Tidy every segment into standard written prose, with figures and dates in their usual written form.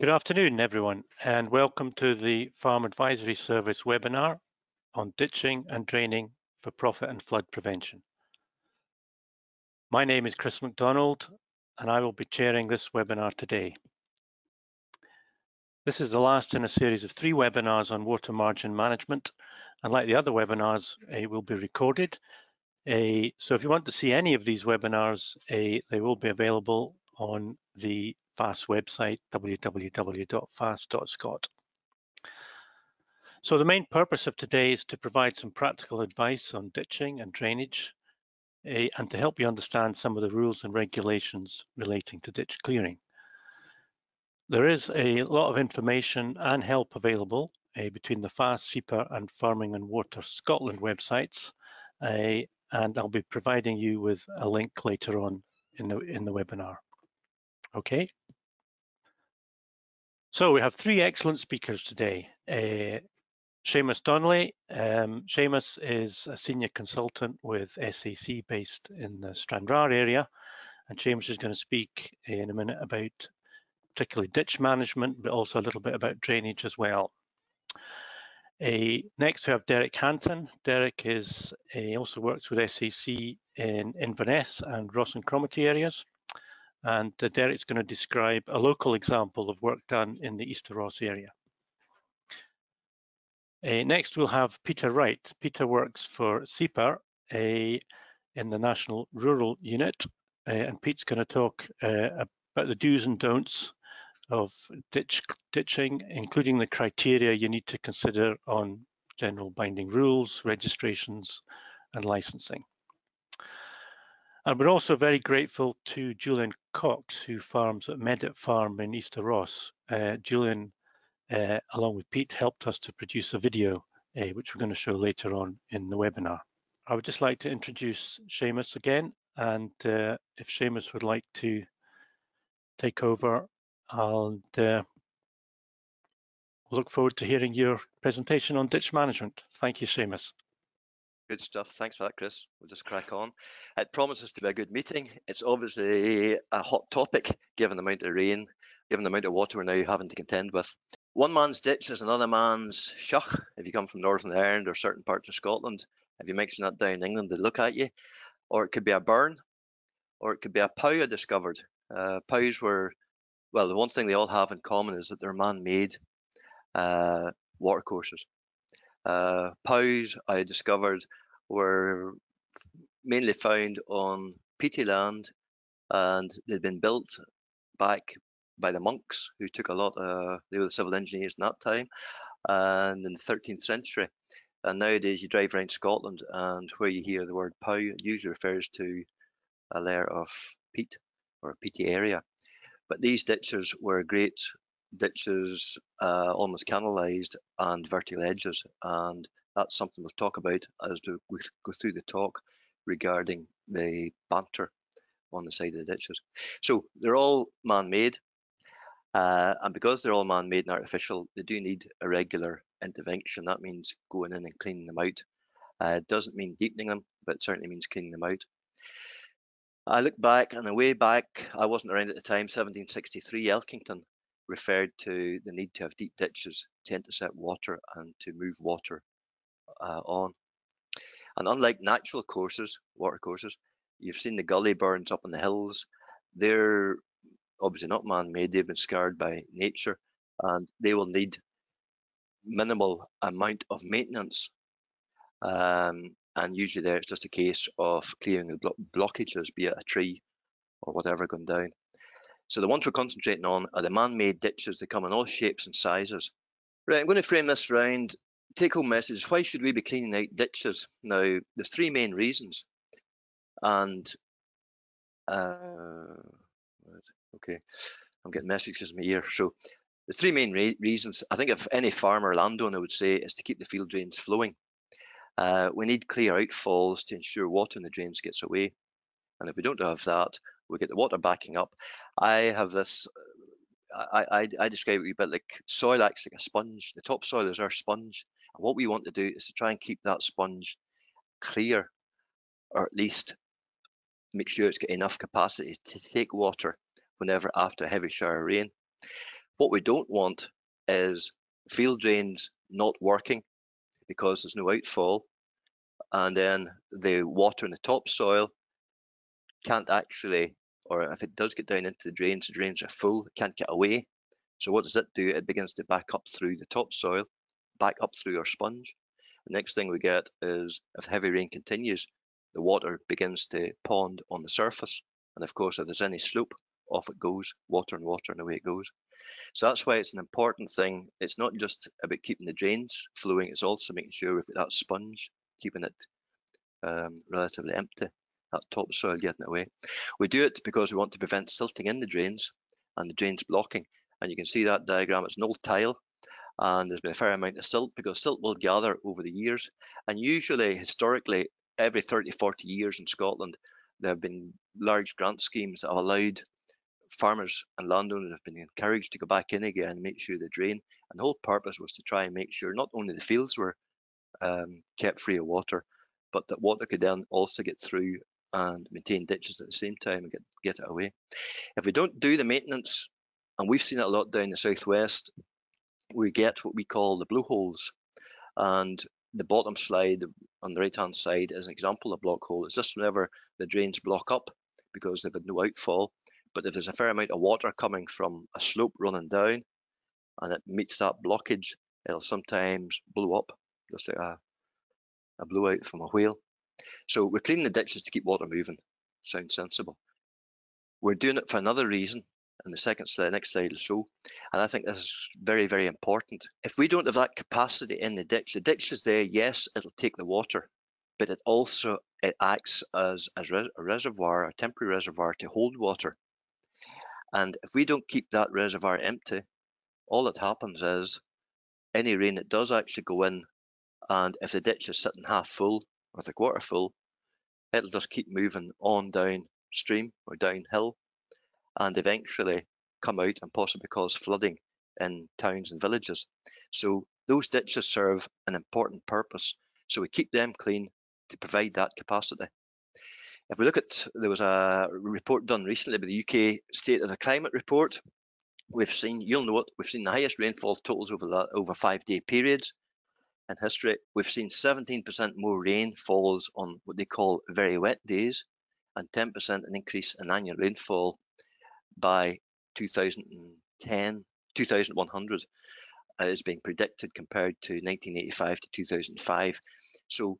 Good afternoon, everyone, and welcome to the Farm Advisory Service webinar on ditching and draining for profit and flood prevention. My name is Chris MacDonald, and I will be chairing this webinar today. This is the last in a series of 3 webinars on water margin management, and like the other webinars, it will be recorded. So if you want to see any of these webinars, they will be available on the FAST website, www.fast.scot. So the main purpose of today is to provide some practical advice on ditching and drainage, and to help you understand some of the rules and regulations relating to ditch clearing. There is a lot of information and help available between the FAST, SEPA and Farming and Water Scotland websites, and I'll be providing you with a link later on in the webinar. Okay. So we have 3 excellent speakers today. Seamus Donnelly. Seamus is a senior consultant with SAC based in the Stranraer area, and Seamus is going to speak in a minute about particularly ditch management, but also a little bit about drainage as well. Next we have Derek Hanton. Derek also works with SAC in Inverness and Ross and Cromarty areas, and Derek's going to describe a local example of work done in the Easter Ross area. Next, we'll have Peter Wright. Peter works for SEPA in the National Rural Unit, and Pete's going to talk about the do's and don'ts of ditching, including the criteria you need to consider on general binding rules, registrations, and licensing. And we're also very grateful to Julian Cox, who farms at Meddat Farm in Easter Ross. Julian, along with Pete, helped us to produce a video, which we're going to show later on in the webinar. I would just like to introduce Seamus again, and if Seamus would like to take over, I'll look forward to hearing your presentation on ditch management. Thank you, Seamus. Good stuff. Thanks for that, Chris. We'll just crack on. It promises to be a good meeting. It's obviously a hot topic, given the amount of rain, given the amount of water we're now having to contend with. One man's ditch is another man's shach. If you come from Northern Ireland or certain parts of Scotland, if you mention that down in England, they look at you. Or it could be a burn, or it could be a pow I discovered. Pows were, well, the one thing they all have in common is that they're man-made watercourses. Pows I discovered were mainly found on peaty land, and they'd been built back by the monks, who took a lot, they were the civil engineers in that time, and in the 13th century. And nowadays you drive around Scotland, and where you hear the word pow, it usually refers to a layer of peat or a peaty area. But these ditches were great ditches, almost canalised and vertical edges, and that's something we'll talk about as we go through the talk regarding the banter on the side of the ditches. So they're all man-made, and because they're all man-made and artificial, they do need a regular intervention. That means going in and cleaning them out. It doesn't mean deepening them, but it certainly means cleaning them out. I look back, and the way back, I wasn't around at the time, 1763, Elkington referred to the need to have deep ditches to intercept water and to move water on. And unlike natural courses, water courses, you've seen the gully burns up in the hills. They're obviously not man-made, they've been scarred by nature, and they will need minimal amount of maintenance. And usually there it's just a case of clearing the blockages, be it a tree or whatever going down. So the ones we're concentrating on are the man-made ditches. They come in all shapes and sizes. Right, I'm going to frame this round. Take-home message: why should we be cleaning out ditches? Now, there's 3 main reasons. And okay, I'm getting messages in my ear. So the 3 main reasons, I think, if any farmer or landowner would say, is to keep the field drains flowing. We need clear outfalls to ensure water in the drains gets away. And if we don't have that, we get the water backing up. I have this, I describe it a wee bit like soil acts like a sponge. The topsoil is our sponge. And what we want to do is to try and keep that sponge clear, or at least make sure it's got enough capacity to take water whenever after a heavy shower of rain. What we don't want is field drains not working because there's no outfall, and then the water in the topsoil can't actually, or if it does get down into the drains are full, it can't get away. So what does it do? It begins to back up through the topsoil, back up through our sponge. The next thing we get is, if heavy rain continues, the water begins to pond on the surface. And of course, if there's any slope, off it goes, water and water, and away it goes. So that's why it's an important thing. It's not just about keeping the drains flowing, it's also making sure we've got that sponge, keeping it relatively empty, that topsoil getting away. We do it because we want to prevent silting in the drains and the drains blocking. And you can see that diagram, it's an old tile, and there's been a fair amount of silt because silt will gather over the years. And usually, historically, every 30, 40 years in Scotland, there have been large grant schemes that have allowed farmers and landowners have been encouraged to go back in again and make sure they drain. And the whole purpose was to try and make sure not only the fields were kept free of water, but that water could then also get through and maintain ditches at the same time and get it away. If we don't do the maintenance, and we've seen it a lot down the southwest, we get what we call the blowholes. And the bottom slide on the right hand side is an example of block hole. It's just whenever the drains block up because they've had no outfall. But if there's a fair amount of water coming from a slope running down and it meets that blockage, it'll sometimes blow up, just like a blowout from a whale. So we're cleaning the ditches to keep water moving. Sounds sensible. We're doing it for another reason, and the next slide will show. And I think this is very, very important. If we don't have that capacity in the ditch is there, yes, it'll take the water, but it acts as a reservoir, a temporary reservoir to hold water. And if we don't keep that reservoir empty, all that happens is any rain that does actually go in, and if the ditch is sitting half full or a quarter full, it'll just keep moving on downstream or downhill and eventually come out and possibly cause flooding in towns and villages. So those ditches serve an important purpose. So we keep them clean to provide that capacity. If we look at, there was a report done recently by the UK State of the Climate report. We've seen, you'll know it, we've seen the highest rainfall totals over 5-day periods in history. We've seen 17% more rain falls on what they call very wet days, and 10% an increase in annual rainfall by 2100 is being predicted compared to 1985 to 2005. So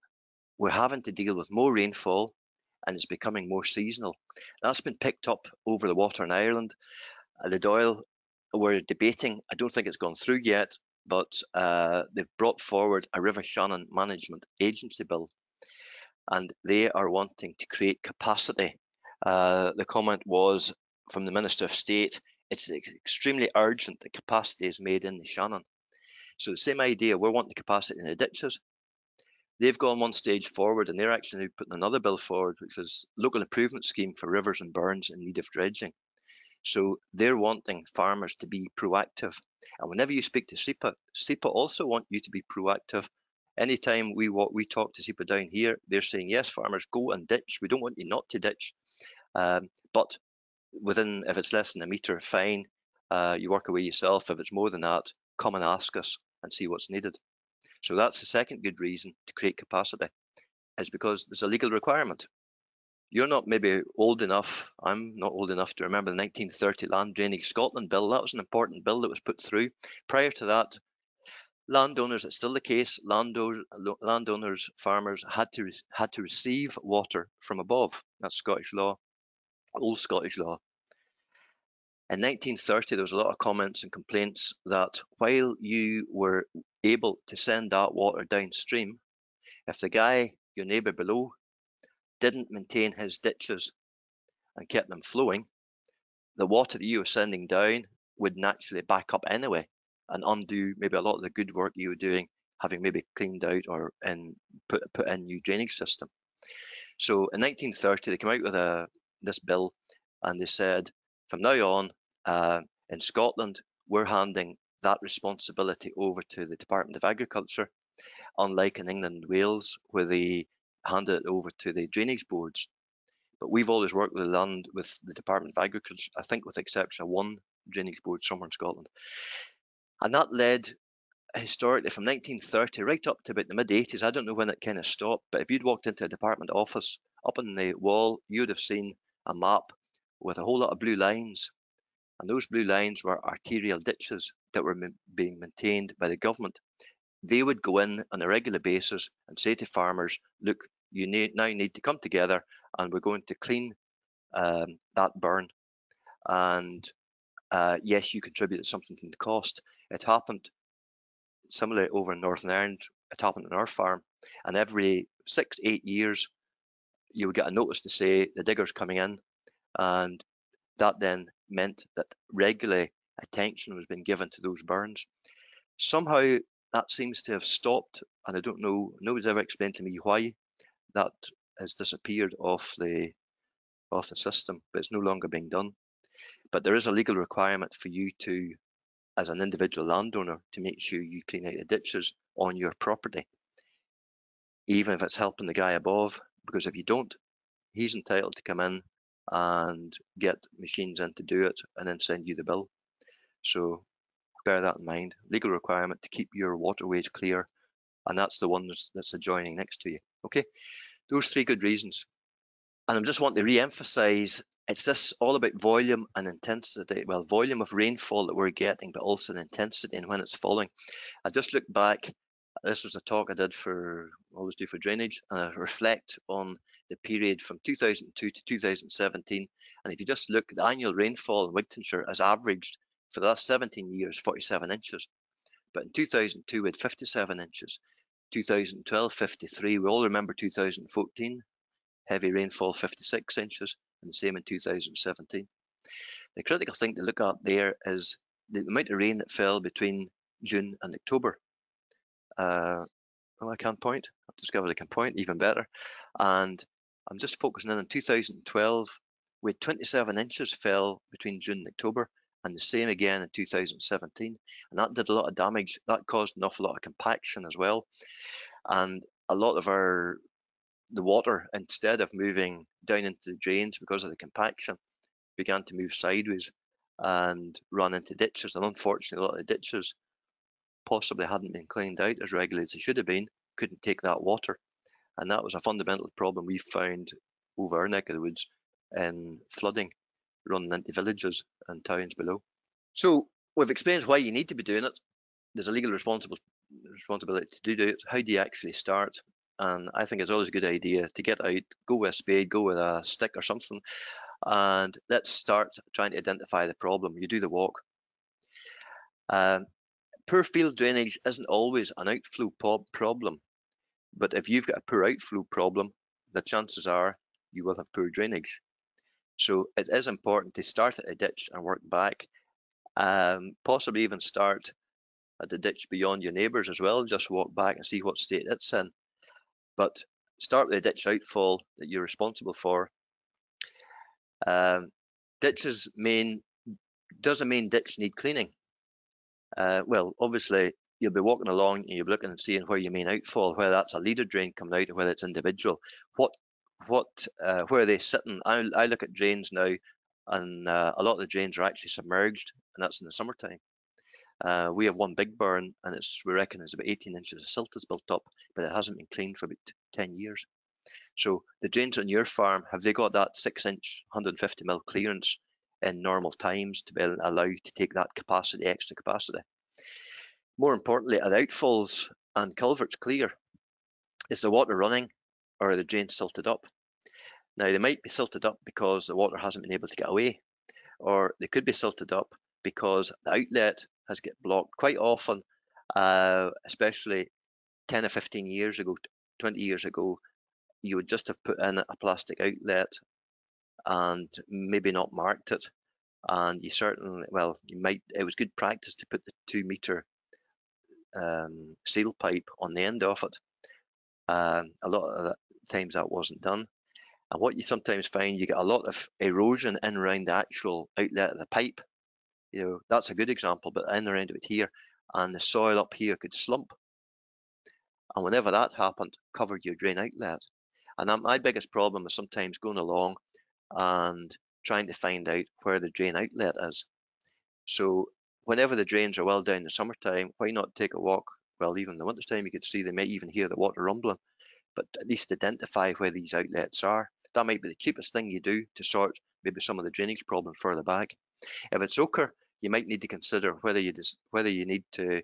we're having to deal with more rainfall and it's becoming more seasonal. That's been picked up over the water in Ireland. The Dáil, we're debating, I don't think it's gone through yet, but they've brought forward a River Shannon Management Agency bill, and they are wanting to create capacity. The comment was from the Minister of State, it's extremely urgent that capacity is made in the Shannon. So the same idea, we're wanting capacity in the ditches. They've gone one stage forward and they're actually putting another bill forward, which is local improvement scheme for rivers and burns in need of dredging. So they're wanting farmers to be proactive. And whenever you speak to SEPA, SEPA also want you to be proactive. Anytime we talk to SEPA down here, they're saying, yes, farmers, go and ditch. We don't want you not to ditch. But within, if it's less than a metre, fine. You work away yourself. If it's more than that, come and ask us and see what's needed. So that's the second good reason to create capacity, is because there's a legal requirement. You're not maybe old enough, I'm not old enough to remember the 1930 Land Drainage Scotland Bill. That was an important bill that was put through. Prior to that, landowners, it's still the case, landowners, farmers had to receive water from above. That's Scottish law, old Scottish law. In 1930, there was a lot of comments and complaints that while you were able to send that water downstream, if the guy, your neighbour below, didn't maintain his ditches and kept them flowing, the water that you were sending down would naturally back up anyway and undo maybe a lot of the good work you were doing, having maybe cleaned out or put in new drainage system. So in 1930, they came out with this bill and they said, from now on, in Scotland, we're handing that responsibility over to the Department of Agriculture, unlike in England and Wales, where they handed it over to the drainage boards. But we've always worked with the Department of Agriculture, I think with the exception of one drainage board somewhere in Scotland. And that led historically from 1930 right up to about the mid-80s. I don't know when it kind of stopped, but if you'd walked into a department office, up on the wall, you'd have seen a map with a whole lot of blue lines. And those blue lines were arterial ditches that were being maintained by the government. They would go in on a regular basis and say to farmers, look, you now need to come together and we're going to clean that burn. And yes, you contributed something to the cost. It happened similarly over in Northern Ireland. It happened on our farm. And every 6-8 years, you would get a notice to say the digger's coming in. And that then meant that regularly attention was being given to those burns. Somehow that seems to have stopped, and I don't know, nobody's ever explained to me why that has disappeared off the system, but it's no longer being done. But there is a legal requirement for you to, as an individual landowner, to make sure you clean out the ditches on your property, even if it's helping the guy above, because if you don't, he's entitled to come in and get machines in to do it and then send you the bill. So bear that in mind. Legal requirement to keep your waterways clear, and that's the one that's adjoining next to you. Okay, those 3 good reasons. And I'm just wanting to re-emphasize, it's this all about volume and intensity. Well, volume of rainfall that we're getting, but also the intensity and when it's falling. I just looked back. This was a talk I did for, always do for drainage, and I reflect on the period from 2002 to 2017. And if you just look, the annual rainfall in Wigtonshire has averaged for the last 17 years 47 inches. But in 2002 we had 57 inches. 2012, 53. We all remember 2014, heavy rainfall 56 inches, and the same in 2017. The critical thing to look at there is the amount of rain that fell between June and October. I can't point. I've discovered I can point even better. And I'm just focusing in on 2012. We had 27 inches fell between June and October, and the same again in 2017. And that did a lot of damage. That caused an awful lot of compaction as well. And a lot of the water, instead of moving down into the drains because of the compaction, began to move sideways and run into ditches. And unfortunately, a lot of the ditches possibly hadn't been cleaned out as regularly as they should have been, couldn't take that water. And that was a fundamental problem we found over our neck of the woods in flooding running into villages and towns below. So we've explained why you need to be doing it. There's a legal responsibility to do it. How do you actually start? And I think it's always a good idea to get out, go with a spade, go with a stick or something, and let's start trying to identify the problem. You do the walk. Poor field drainage isn't always an outflow problem, but if you've got a poor outflow problem, the chances are you will have poor drainage. So it is important to start at a ditch and work back, possibly even start at the ditch beyond your neighbours as well, just walk back and see what state it's in. But start with the ditch outfall that you're responsible for. Does a main ditch need cleaning? Well, obviously, you'll be walking along and you'll be looking and seeing where your main outfall, whether that's a leader drain coming out or whether it's individual. Where are they sitting? I look at drains now, and a lot of the drains are actually submerged, and that's in the summertime. We have one big burn, and we reckon it's about 18 inches of silt is built up, but it hasn't been cleaned for about 10 years. So the drains on your farm, have they got that 6-inch, 150 mil clearance in normal times to be allowed to take that capacity, extra capacity? More importantly, are the outfalls and culverts clear? Is the water running, or are the drains silted up? Now, they might be silted up because the water hasn't been able to get away, or they could be silted up because the outlet has get blocked. Quite often, especially 10 or 15 years ago, 20 years ago, you would just have put in a plastic outlet and maybe not marked it. And you certainly, well, it was good practice to put the 2-meter seal pipe on the end of it. A lot of the times that wasn't done. And what you sometimes find, you get a lot of erosion in around the actual outlet of the pipe. You know, that's a good example, but in around it here, and the soil up here could slump. And whenever that happened, covered your drain outlet. And my biggest problem is sometimes going along and trying to find out where the drain outlet is. So whenever the drains are well down in the summertime, why not take a walk? Well, even in the wintertime, you could see they might even hear the water rumbling, but at least identify where these outlets are. That might be the cheapest thing you do to sort maybe some of the drainage problem further back. If it's ochre, you might need to consider whether you need to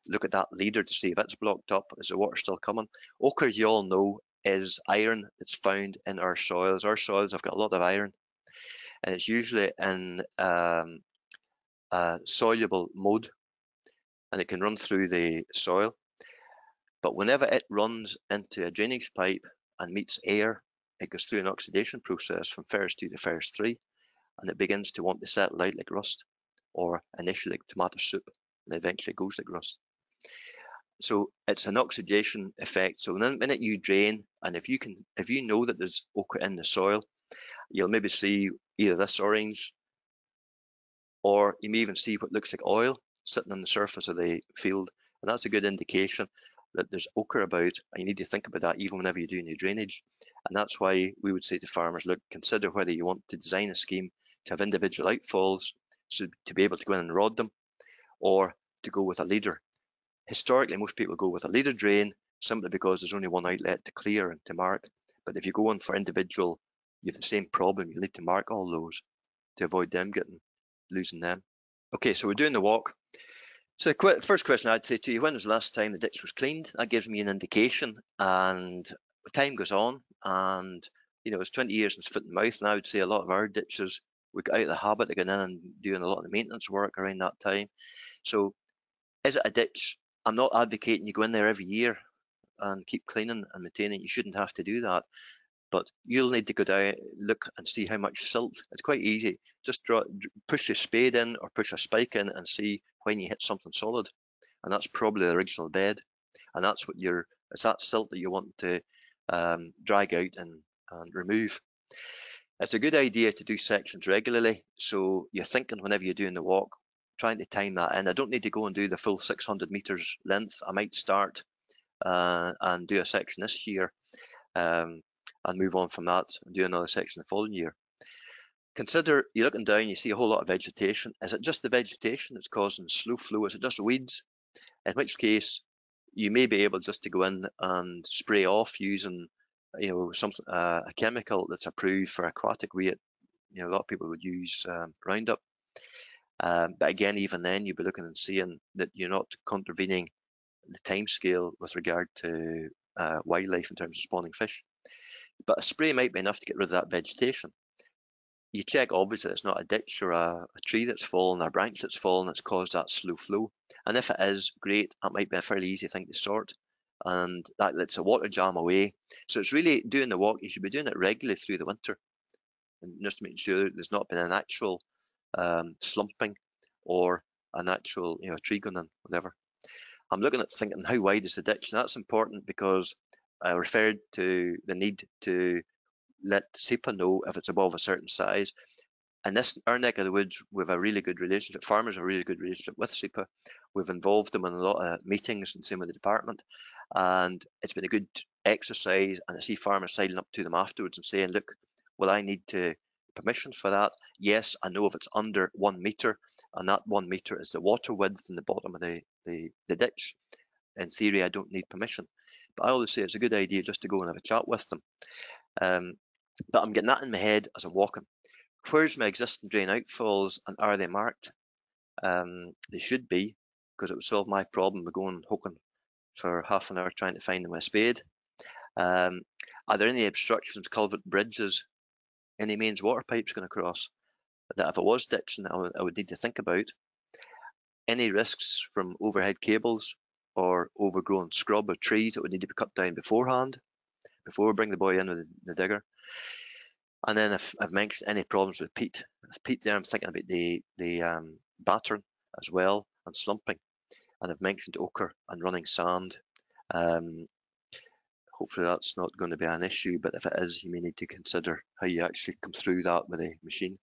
look at that leader to see if it's blocked up. Is the water still coming? Ochre, you all know, is iron that's found in our soils. Our soils have got a lot of iron, and it's usually in a soluble mode, and it can run through the soil. But whenever it runs into a drainage pipe and meets air, it goes through an oxidation process from ferrous 2 to ferrous 3, and it begins to want to settle out like rust, or initially like tomato soup, and eventually it goes like rust. So it's an oxidation effect. So the minute you drain, and if you know that there's ochre in the soil, you'll maybe see either this orange, or you may even see what looks like oil sitting on the surface of the field, and that's a good indication that there's ochre about, and you need to think about that even whenever you're doing your drainage. And that's why we would say to farmers, look, consider whether you want to design a scheme to have individual outfalls, so to be able to go in and rod them, or to go with a leader. Historically, most people go with a leader drain simply because there's only one outlet to clear and to mark. But if you go in for individual, you have the same problem. You need to mark all those to avoid them losing them. Okay, so we're doing the walk. So the first question I'd say to you, when was the last time the ditch was cleaned? That gives me an indication, and time goes on, and it's 20 years since foot and mouth, and I would say a lot of our ditches, we got out of the habit of going in and doing a lot of the maintenance work around that time. So is it a ditch? I'm not advocating you go in there every year and keep cleaning and maintaining. You shouldn't have to do that. But you'll need to go down, look and see how much silt. It's quite easy. Just push your spade in or push a spike in and see when you hit something solid. And that's probably the original bed. And that's it's that silt that you want to drag out and remove. It's a good idea to do sections regularly. So you're thinking whenever you're doing the walk, trying to time that in. I don't need to go and do the full 600 meters length. I might start and do a section this year. And move on from that and do another section the following year. Consider you're looking down, you see a whole lot of vegetation. Is it just the vegetation that's causing slow flow? Is it just weeds? In which case, you may be able just to go in and spray off using, a chemical that's approved for aquatic weight. A lot of people would use Roundup. But again, even then, you'd be looking and seeing that you're not contravening the time scale with regard to wildlife in terms of spawning fish. But a spray might be enough to get rid of that vegetation. You check, obviously, it's not a ditch or a tree that's fallen or a branch that's fallen that's caused that slow flow. And if it is, great, that might be a fairly easy thing to sort. And that lets the water jam away. So it's really doing the walk. You should be doing it regularly through the winter. And just making sure there's not been an actual slumping or an actual tree going in, whatever. I'm looking at thinking, how wide is the ditch? And that's important because I referred to the need to let SEPA know if it's above a certain size. And our neck of the woods, we have a really good relationship. Farmers have a really good relationship with SEPA. We've involved them in a lot of meetings and same with the department. And it's been a good exercise. And I see farmers signing up to them afterwards and saying, look, will I need permission for that? Yes, I know if it's under 1 metre, and that 1 metre is the water width in the bottom of the ditch. In theory, I don't need permission. But I always say it's a good idea just to go and have a chat with them. But I'm getting that in my head as I'm walking. Where's my existing drain outfalls, and are they marked? They should be, because it would solve my problem of going hooking for half an hour trying to find them with a spade. Are there any obstructions, culvert bridges, any mains water pipes going across that if it was ditching I would need to think about? Any risks from overhead cables or overgrown scrub or trees that would need to be cut down beforehand, before we bring the boy in with the digger? And then if I've mentioned any problems with peat there, I'm thinking about the battering as well and slumping. And I've mentioned ochre and running sand. Hopefully that's not going to be an issue, but if it is, you may need to consider how you actually come through that with a machine.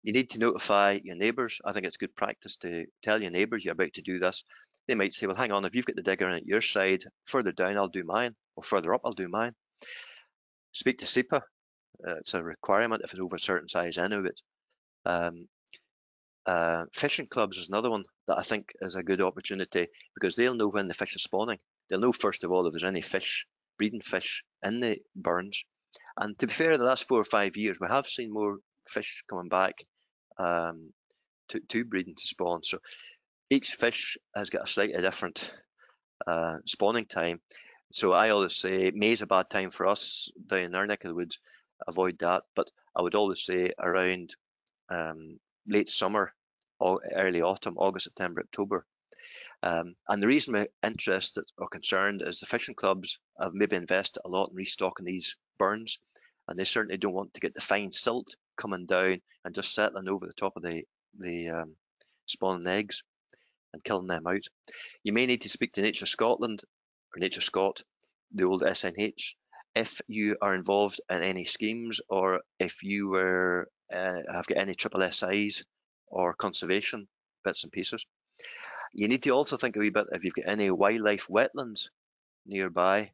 You need to notify your neighbours. I think it's good practice to tell your neighbours you're about to do this. They might say, well, hang on, if you've got the digger in at your side, further down I'll do mine, or further up I'll do mine. Speak to SEPA. It's a requirement if it's over a certain size anyway. Fishing clubs is another one that I think is a good opportunity, because they'll know when the fish is spawning. They'll know first of all if there's any fish, breeding fish in the burns. And to be fair, the last 4 or 5 years, we have seen more fish coming back to breeding, to spawn. So each fish has got a slightly different spawning time. So I always say May's a bad time for us down in our neck of the woods. Avoid that. But I would always say around late summer or early autumn, August, September, October. And the reason we're interested or concerned is the fishing clubs have maybe invested a lot in restocking these burns, and they certainly don't want to get the fine silt coming down and just settling over the top of the spawning eggs and killing them out. You may need to speak to Nature Scotland or Nature Scot, the old SNH, if you are involved in any schemes, or if you have got any triple SIs or conservation bits and pieces. You need to also think a wee bit if you've got any wildlife wetlands nearby,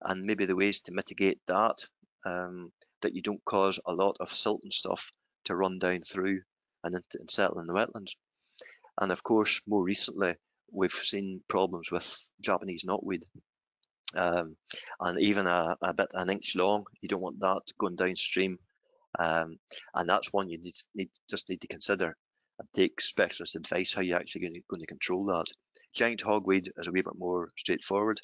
and maybe the ways to mitigate that, that you don't cause a lot of silt and stuff to run down through and settle in the wetlands. And of course, more recently, we've seen problems with Japanese knotweed, and even an inch long. You don't want that going downstream, and that's one you just need to consider and take specialist advice how you're actually going to control that. Giant hogweed is a wee bit more straightforward.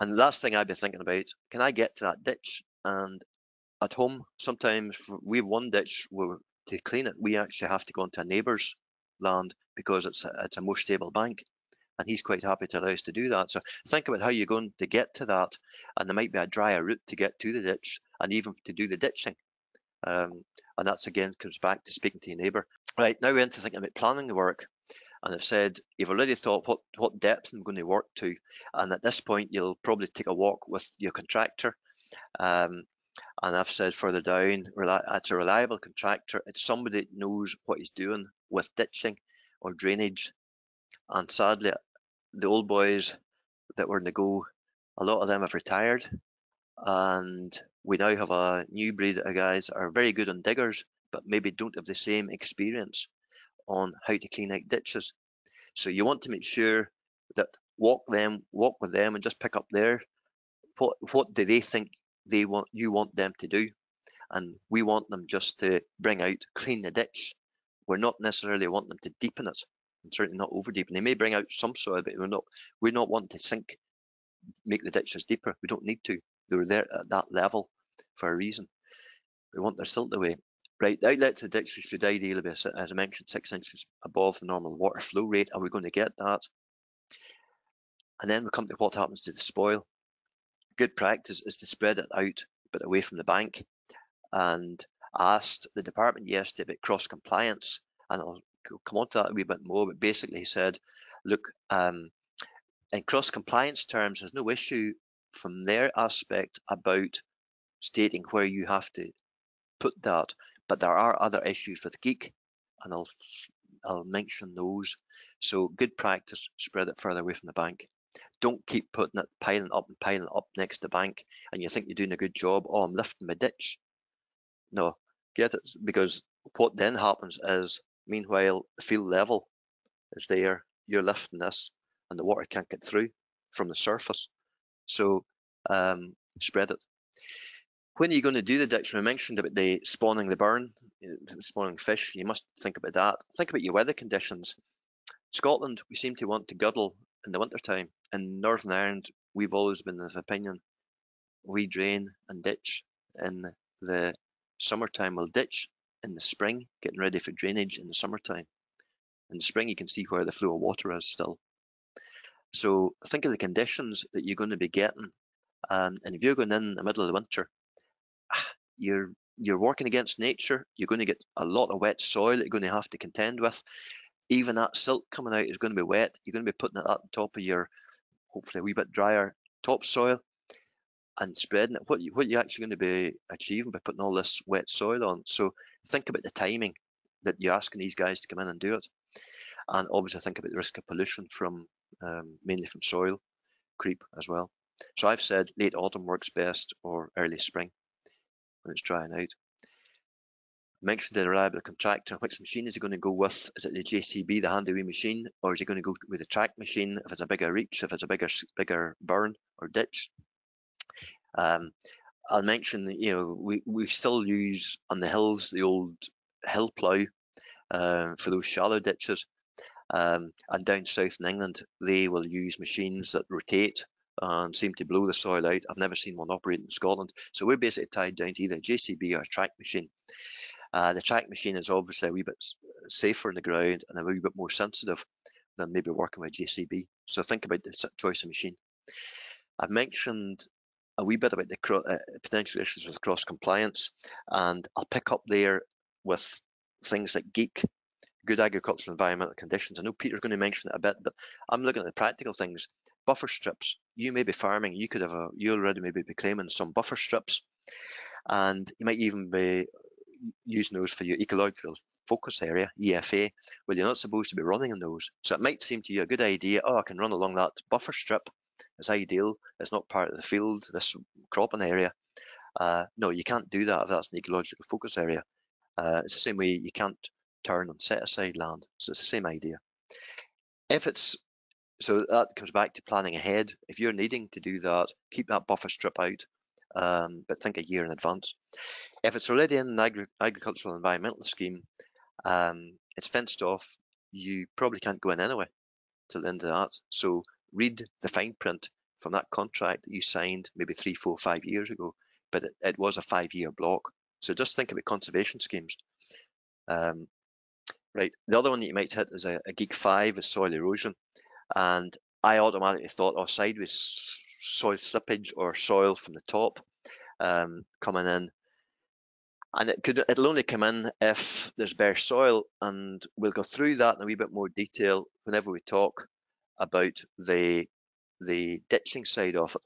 And the last thing I'd be thinking about, can I get to that ditch? And at home, sometimes we have one ditch where to clean it, we actually have to go onto a neighbour's land because it's a more stable bank, and he's quite happy to allow us to do that. So think about how you're going to get to that, and there might be a drier route to get to the ditch and even to do the ditching. And that's again comes back to speaking to your neighbour. Right, now we're into thinking about planning the work. And I've said you've already thought what depth I'm going to work to, and at this point you'll probably take a walk with your contractor. And I've said further down, it's a reliable contractor. It's somebody that knows what he's doing with ditching or drainage. And sadly, the old boys that were in the go, a lot of them have retired, and we now have a new breed of guys that are very good on diggers, but maybe don't have the same experience on how to clean out ditches. So you want to make sure that walk with them and just pick up what do they think you want them to do, and we want them just to bring out, clean the ditch. We're not necessarily wanting them to deepen it, and certainly not over deepen. They may bring out some soil, but we're not wanting to make the ditches deeper. We don't need to. They were there at that level for a reason. We want their silt away. Right, the outlets of the ditch should ideally be, as I mentioned, 6 inches above the normal water flow rate. Are we going to get that? And then we come to what happens to the spoil. Good practice is to spread it out, but away from the bank. And I asked the department yesterday about cross-compliance, and I'll come on to that a wee bit more, but basically he said, look, in cross-compliance terms, there's no issue from their aspect about stating where you have to put that, but there are other issues with geek, and I'll mention those. So good practice, spread it further away from the bank. Don't keep putting it piling up next to the bank, and you think you're doing a good job. Oh, I'm lifting my ditch. No, get it, because what then happens is, meanwhile, the field level is there, you're lifting this, and the water can't get through from the surface. So spread it. When are you going to do the ditch? We mentioned about the spawning the burn, spawning fish. You must think about that. Think about your weather conditions. Scotland, we seem to want to guddle in the wintertime. In Northern Ireland, we've always been of opinion we drain and ditch in the summertime. We'll ditch in the spring, getting ready for drainage in the summertime. In the spring, you can see where the flow of water is still. So think of the conditions that you're going to be getting. And if you're going in the middle of the winter, you're working against nature. You're going to get a lot of wet soil that you're going to have to contend with. Even that silt coming out is going to be wet. You're going to be putting it at the top of your, hopefully a wee bit drier topsoil, and spreading it. What you're actually going to be achieving by putting all this wet soil on. So think about the timing that you're asking these guys to come in and do it. And obviously think about the risk of pollution from mainly from soil creep as well. So I've said late autumn works best, or early spring when it's drying out. Mentioned the reliable contractor. Which machine is he going to go with? Is it the JCB, the handy wee machine, or is he going to go with the track machine if it's a bigger reach, if it's a bigger burn or ditch? I'll mention that, you know, we still use on the hills the old hill plough for those shallow ditches. And down south in England, they will use machines that rotate and seem to blow the soil out. I've never seen one operate in Scotland. So we're basically tied down to either a JCB or a track machine. The track machine is obviously a wee bit safer in the ground and a wee bit more sensitive than maybe working with JCB. So think about the choice of machine. I've mentioned a wee bit about the potential issues with cross compliance, and I'll pick up there with things like GEEC, good agricultural environmental conditions. I know Peter's going to mention it a bit, but I'm looking at the practical things. Buffer strips. You may be farming, you could have you already maybe be claiming some buffer strips, and you might even be using those for your ecological focus area, EFA, well, you're not supposed to be running in those. So it might seem to you a good idea, oh, I can run along that buffer strip. It's ideal. It's not part of the field, this cropping area. No, you can't do that if that's an ecological focus area. It's the same way you can't turn on set aside land. So it's the same idea. So that comes back to planning ahead. If you're needing to do that, keep that buffer strip out, but think a year in advance. If it's already in an agricultural environmental scheme, it's fenced off, you probably can't go in anyway till the end of that. So read the fine print from that contract that you signed maybe 3, 4, 5 years ago, but it was a 5-year block. So just think about conservation schemes. Right, the other one that you might hit is a GEEC 5 is soil erosion. And I automatically thought, oh, sideways soil slippage or soil from the top coming in. And it'll only come in if there's bare soil, and we'll go through that in a wee bit more detail whenever we talk about the ditching side of it.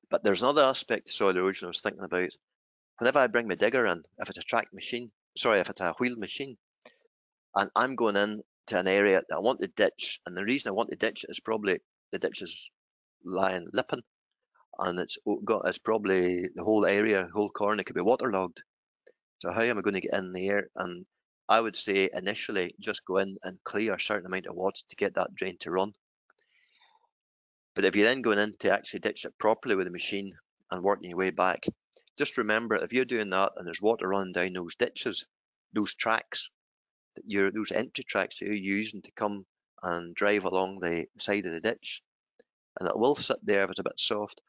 But there's another aspect to soil erosion I was thinking about. Whenever I bring my digger in, if it's a track machine, if it's a wheeled machine, and I'm going in to an area that I want to ditch, and the reason I want to ditch it is probably the ditch is lying lipping, and it's probably the whole area, the whole corner could be waterlogged. So how am I going to get in there? And I would say initially just go in and clear a certain amount of water to get that drain to run. But if you're then going in to actually ditch it properly with a machine and working your way back, just remember, if you're doing that and there's water running down those ditches, those tracks, those entry tracks that you're using to come and drive along the side of the ditch, and it will sit there if it's a bit soft.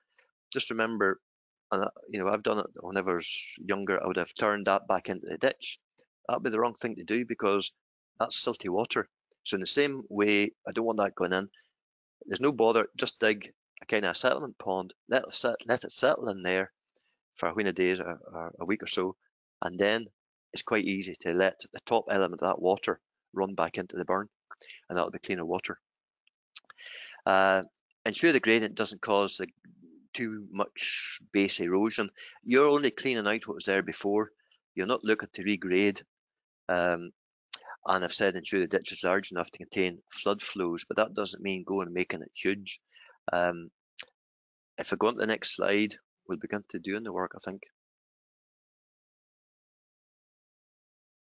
Just remember, and I've done it whenever I was younger, I would have turned that back into the ditch. That'd be the wrong thing to do because that's silty water. So in the same way, I don't want that going in. There's no bother, just dig a kind of a settlement pond, let it settle in there for a few days or a week or so, and then it's quite easy to let the top element of that water run back into the burn, and that'll be cleaner water. Ensure the gradient doesn't cause too much base erosion. You're only cleaning out what was there before. You're not looking to regrade. And I've said ensure the ditch is large enough to contain flood flows, but that doesn't mean go and making it huge. If I go on to the next slide, we'll begin to doing the work, I think.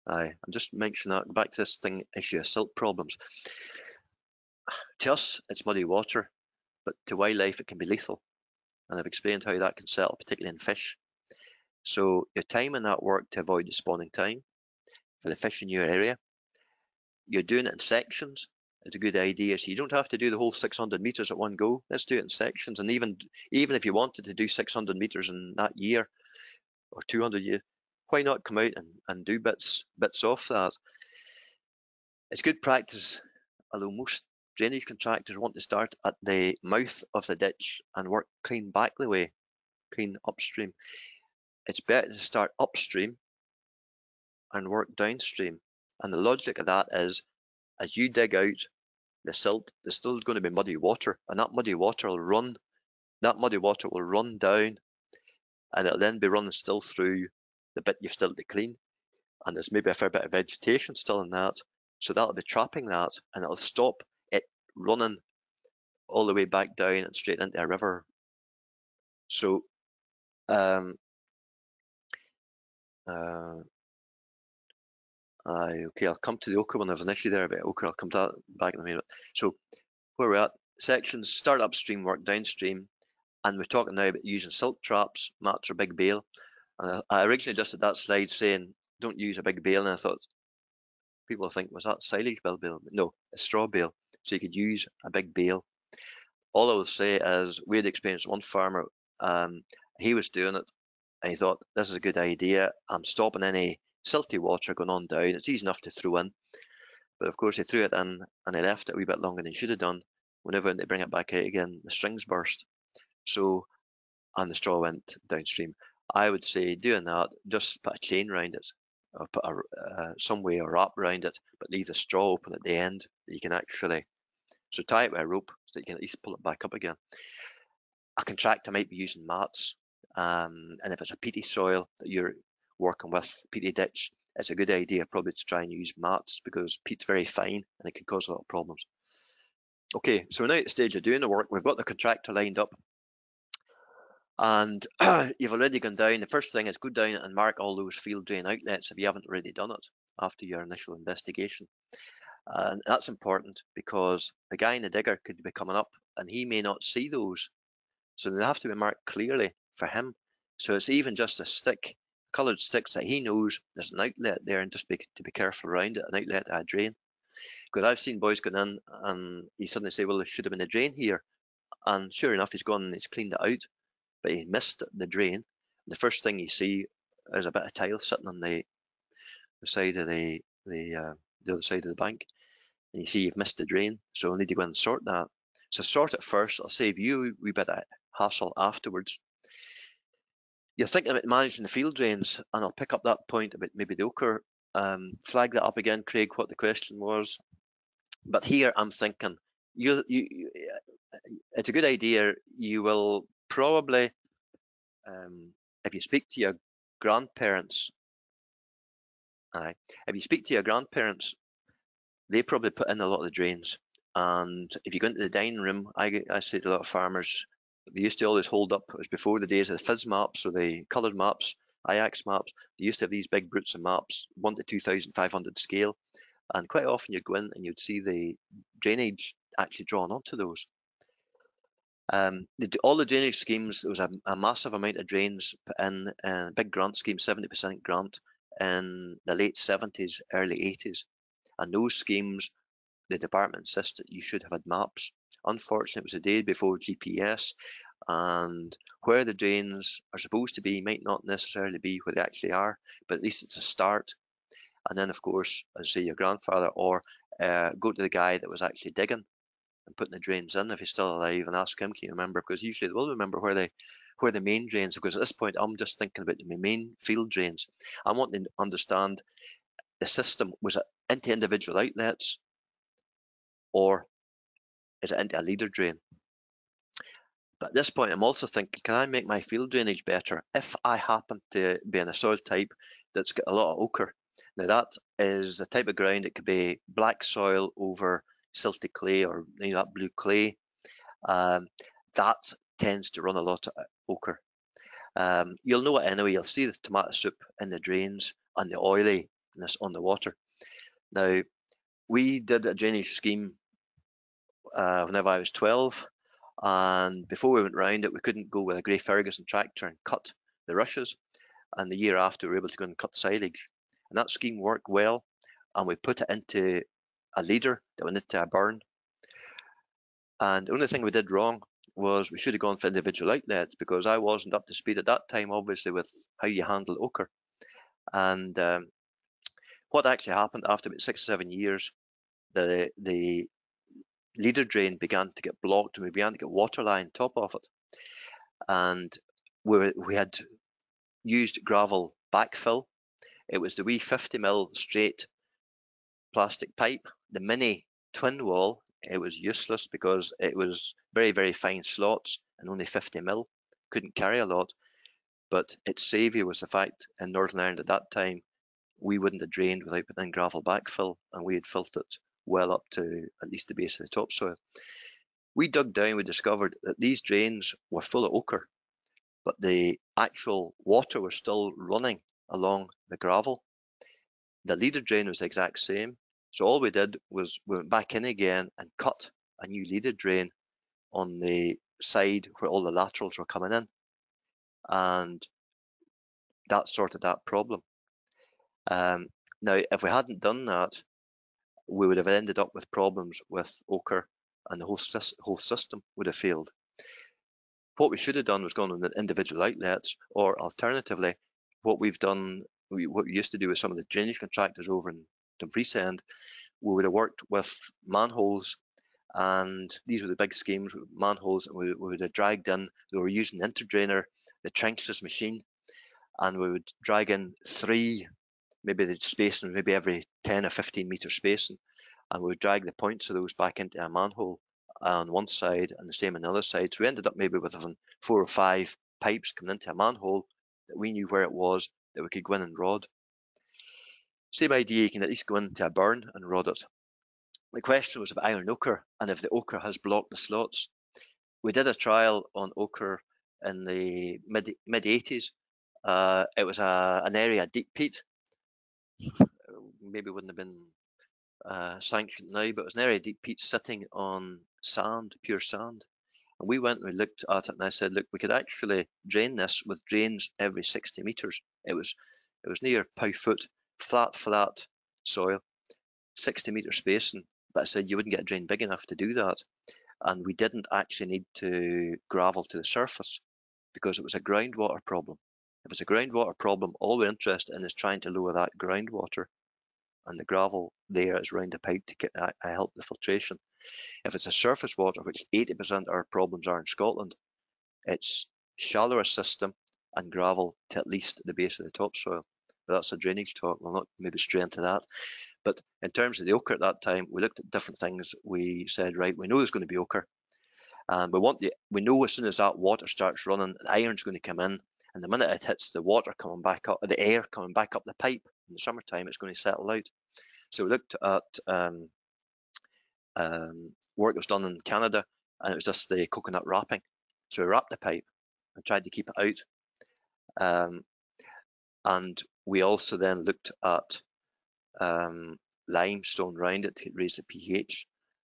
I'm just mentioning that, back to this issue of silt problems. To us, it's muddy water, but to wildlife, it can be lethal. And I've explained how that can settle, particularly in fish. So you're timing that work to avoid the spawning time for the fish in your area. You're doing it in sections. It's a good idea. So you don't have to do the whole 600 meters at one go. Let's do it in sections. And even if you wanted to do 600 meters in that year or 200 years, why not come out and do bits off that? It's good practice, although most drainage contractors want to start at the mouth of the ditch and work clean back the way, clean upstream. It's better to start upstream and work downstream. And the logic of that is, as you dig out the silt, there's still going to be muddy water, and that muddy water will run down, and it'll then be running still through the bit you've still to clean. And there's maybe a fair bit of vegetation still in that, so that'll be trapping that, and it'll stop it running all the way back down and straight into a river. So Okay, I'll come to the ochre one. There's an issue there about ochre. I'll come to that back in a minute. So where we're at, sections, start upstream, work downstream, and we're talking now about using silt traps, mats or big bale. And I originally just did that slide saying don't use a big bale, and I thought people think, was that silage bale? No, a straw bale. So you could use a big bale. All I will say is we had experienced one farmer, he was doing it, and he thought, this is a good idea. I'm stopping any silty water going on down. It's easy enough to throw in. But of course, he threw it in and he left it a wee bit longer than he should have done. Whenever they bring it back out again, the strings burst. So, and the straw went downstream. I would say doing that, just put a chain around it, or put some way a wrap around it, but leave the straw open at the end that you can actually, so tie it with a rope so that you can at least pull it back up again. A contractor might be using mats, and if it's a peaty soil that you're working with, peaty ditch, it's a good idea probably to try and use mats because peat's very fine and it can cause a lot of problems. Okay, so we're now at the stage of doing the work. We've got the contractor lined up, and you've already gone down. The first thing is go down and mark all those field drain outlets if you haven't already done it after your initial investigation. And that's important because the guy in the digger could be coming up and he may not see those. So they have to be marked clearly for him. So it's even just a stick, coloured sticks that he knows there's an outlet there, and just to be careful around it, an outlet to a drain. Because I've seen boys going in and he suddenly say, well, there should have been a drain here. And sure enough, he's gone and he's cleaned it out, but he missed the drain. The first thing you see is a bit of tile sitting on the side of the other side of the bank, and you see you've missed the drain, so you'll need to go and sort that. So sort it first. It'll save you a wee bit of hassle afterwards. You're thinking about managing the field drains, and I'll pick up that point about maybe the ochre. Flag that up again, Craig, what the question was. But here I'm thinking, it's a good idea. You will probably, if you speak to your grandparents, they probably put in a lot of the drains. And if you go into the dining room, I say to a lot of farmers, they used to always hold up, it was before the days of the fizz maps or the coloured maps, IAX maps, they used to have these big brutes of maps, 1 to 2,500 scale, and quite often you'd go in and you'd see the drainage actually drawn onto those. All the drainage schemes, there was a massive amount of drains put in, a big grant scheme, 70% grant, in the late 70s, early 80s. And those schemes, the department insisted you should have had maps. Unfortunately, it was the day before GPS, and where the drains are supposed to be might not necessarily be where they actually are, but at least it's a start. And then, of course, as say your grandfather, or go to the guy that was actually digging and putting the drains in if he's still alive, and ask him, can you remember? Because usually they will remember where the main drains. Because at this point, I'm just thinking about the main field drains. I want to understand the system, was it into individual outlets, or is it into a leader drain? But at this point, I'm also thinking, can I make my field drainage better if I happen to be in a soil type that's got a lot of ochre? Now that is the type of ground, it could be black soil over silty clay, or that blue clay. That tends to run a lot of ochre. You'll know it anyway. You'll see the tomato soup in the drains and the oiliness on the water. Now, we did a drainage scheme whenever I was 12, and before we went round it, we couldn't go with a grey Ferguson tractor and cut the rushes, and the year after we were able to go and cut silage, and that scheme worked well, and we put it into a leader that went into a burn. And the only thing we did wrong was we should have gone for individual outlets, because I wasn't up to speed at that time, obviously, with how you handle ochre. And what actually happened after about 6 or 7 years, the leader drain began to get blocked, and we began to get water lying top of it. And we had used gravel backfill. It was the wee 50mm straight plastic pipe. The mini twin wall, it was useless because it was very, very fine slots and only 50mm, couldn't carry a lot. But its saviour was the fact in Northern Ireland at that time, we wouldn't have drained without putting in gravel backfill, and we had filled it well up to at least the base of the topsoil. We dug down, we discovered that these drains were full of ochre, but the actual water was still running along the gravel. The leader drain was the exact same. So all we did was we went back in again and cut a new leader drain on the side where all the laterals were coming in. And that sorted that problem. Now, if we hadn't done that, we would have ended up with problems with ochre, and the whole system would have failed. What we should have done was gone on the individual outlets, or alternatively, what we've done, what we used to do with some of the drainage contractors over in Dumfries End, we would have worked with manholes, and these were the big schemes with manholes, and we would have dragged in, we were using the interdrainer, the trenchless machine, and we would drag in 3, maybe the spacing, maybe every 10 or 15 metre spacing, and we would drag the points of those back into a manhole on one side and the same on the other side. So we ended up maybe with 4 or 5 pipes coming into a manhole that we knew where it was, that we could go in and rod. Same idea, you can at least go into a burn and rod it. The question was of iron ochre, and if the ochre has blocked the slots. We did a trial on ochre in the mid-80s. It was an area deep peat. Maybe wouldn't have been sanctioned now, but it was an area deep peat sitting on sand, pure sand. And we went and we looked at it, and I said, look, we could actually drain this with drains every 60 metres. It was near pow-foot, flat soil, 60 metre spacing. But I said you wouldn't get a drain big enough to do that. And we didn't actually need to gravel to the surface because it was a groundwater problem. If it's a groundwater problem, all we're interested in is trying to lower that groundwater, and the gravel there is round the pipe to help the filtration. If it's a surface water, which 80% of our problems are in Scotland, it's shallower system and gravel to at least the base of the topsoil. But that's a drainage talk, we'll not maybe stray into that. But in terms of the ochre at that time, we looked at different things. We said, right, we know there's going to be ochre, and we know as soon as that water starts running, the iron's going to come in, and the minute it hits the water coming back up, the air coming back up the pipe in the summertime, it's going to settle out. So we looked at work that was done in Canada, and it was just the coconut wrapping. So we wrapped the pipe and tried to keep it out. And we also then looked at limestone around it to raise the pH.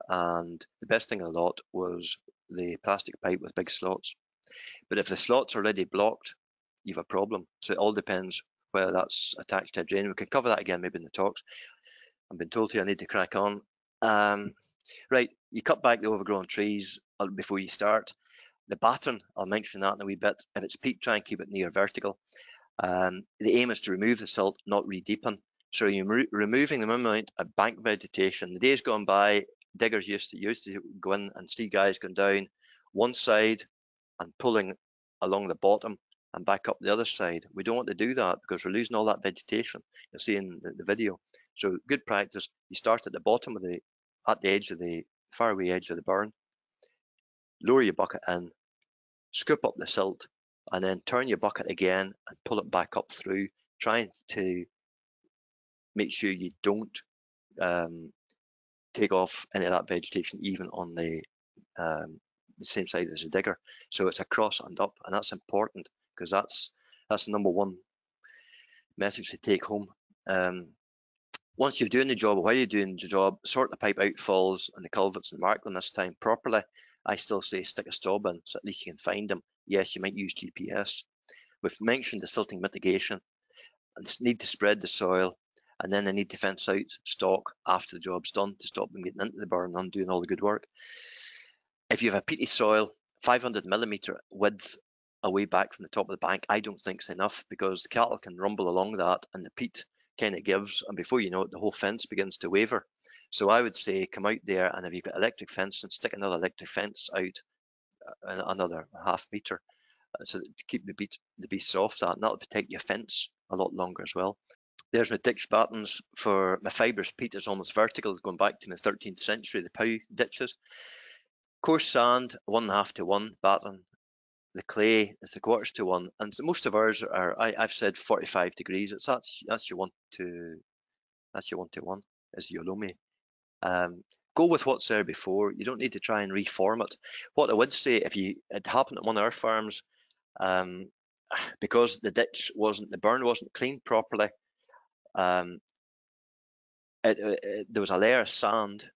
And the best thing of the lot was the plastic pipe with big slots. But if the slots are already blocked, you have a problem. So it all depends whether that's attached to a drain. We can cover that again maybe in the talks. I've been told here I need to crack on. Right, you cut back the overgrown trees before you start. The batten, I'll mention that in a wee bit. If it's peat, try and keep it near vertical. The aim is to remove the silt, not re-deepen. So you're removing the amount of bank vegetation. The days gone by, diggers used to go in and see guys going down one side and pulling along the bottom and back up the other side. We don't want to do that because we're losing all that vegetation. You'll see in the video. So good practice, you start at the bottom of at the edge of the faraway edge of the burn, lower your bucket in, scoop up the silt, and then turn your bucket again and pull it back up through, trying to make sure you don't take off any of that vegetation, even on the same side as the digger. So it's across and up, and that's important because that's the number one message to take home. Once you're doing the job, or while you're doing the job, sort the pipe outfalls and the culverts and mark them this time properly. I still say stick a stub in, so at least you can find them. Yes, you might use GPS. We've mentioned the silting mitigation, and need to spread the soil, and then they need to fence out stock after the job's done to stop them getting into the burn and doing all the good work. If you have a peaty soil, 500mm width away back from the top of the bank, I don't think is enough, because the cattle can rumble along that and the peat kind of gives, and before you know it, the whole fence begins to waver. So I would say come out there, and if you've got electric fence, and stick another electric fence out another ½ metre, so to keep the beasts off that, and that'll protect your fence a lot longer as well. There's my ditch battens for my fibrous peat. Is almost vertical, going back to the 13th century, the pow ditches. Coarse sand, 1.5 to 1 batten. The clay is 3/4 to 1, and most of ours are, I've said 45 degrees. That's your 1 to 1 is your loamy. Go with what's there before. You don't need to try and reform it. What I would say, if it happened at one of our farms, because the burn wasn't cleaned properly, there was a layer of sand,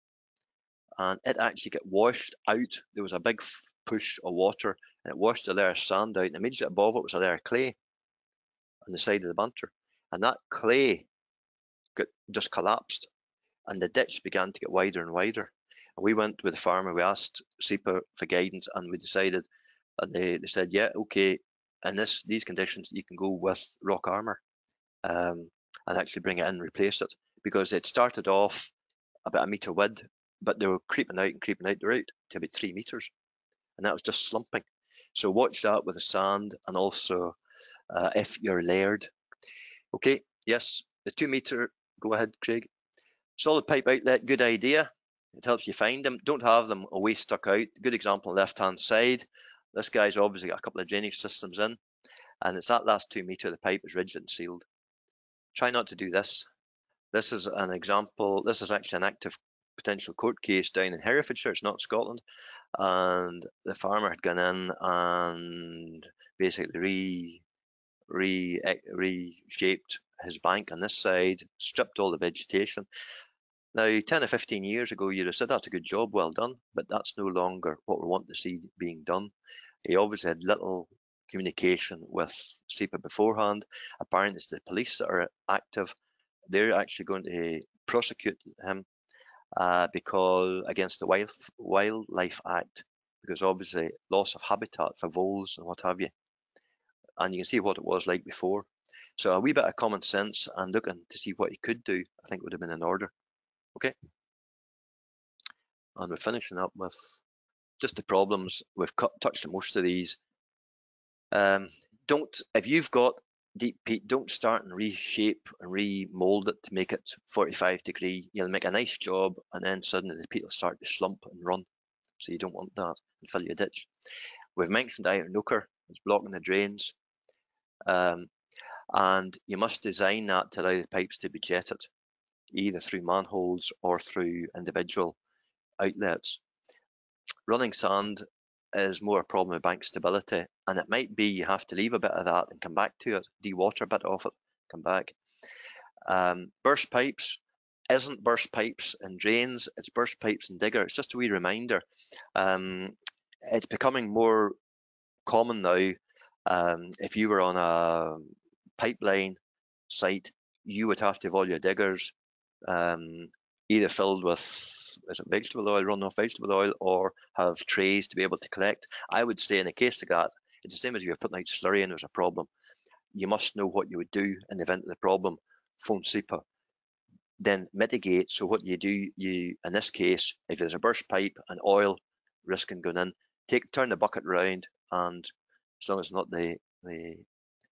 and it actually got washed out. There was a big push of water, and it washed the layer of sand out, and immediately above it was a layer of clay on the side of the banter, and that clay just collapsed, and the ditch began to get wider and wider. And we went with the farmer, we asked SEPA for guidance, and we decided, and they said, yeah, okay, in these conditions, you can go with rock armour and actually bring it in and replace it, because it started off about 1 metre width, but they were creeping out the route to about 3 metres, and that was just slumping. So watch that with the sand, and also if you're layered. Okay, yes, the 2 metre, go ahead, Craig. Solid pipe outlet, good idea. It helps you find them. Don't have them away stuck out. Good example, left-hand side. This guy's obviously got a couple of drainage systems in, and it's that last 2 metre, the pipe is rigid and sealed. Try not to do this. This is an example. This is actually an active potential court case down in Herefordshire. It's not Scotland. And the farmer had gone in and basically reshaped his bank on this side, stripped all the vegetation. Now, 10 or 15 years ago, you'd have said, that's a good job, well done, but that's no longer what we want to see being done. He obviously had little communication with SEPA beforehand. Apparently, it's the police that are active. They're actually going to prosecute him because against the Wildlife Act, because obviously loss of habitat for voles and what have you. And you can see what it was like before. So a wee bit of common sense and looking to see what he could do, I think would have been in order. Okay. And we're finishing up with just the problems. We've touched on most of these. If you've got deep peat, don't start and reshape and remold it to make it 45 degree. You'll make a nice job, and then suddenly the peat will start to slump and run. So you don't want that, and fill your ditch. We've mentioned iron ochre, it's blocking the drains. And you must design that to allow the pipes to be jetted, either through manholes or through individual outlets. Running sand is more a problem with bank stability, and it might be you have to leave a bit of that and come back to it, dewater a bit of it, come back. Burst pipes isn't burst pipes and drains, it's burst pipes and digger. It's just a wee reminder. It's becoming more common now. If you were on a pipeline site, you would have to have all your diggers either filled with vegetable oil, run off vegetable oil, or have trays to be able to collect. I would say in a case like that, it's the same as if you're putting out slurry and there's a problem. You must know what you would do in the event of the problem. Phone SEPA. Then mitigate. So what you do, in this case, if there's a burst pipe and oil risking going in, turn the bucket round, and as long as it's not the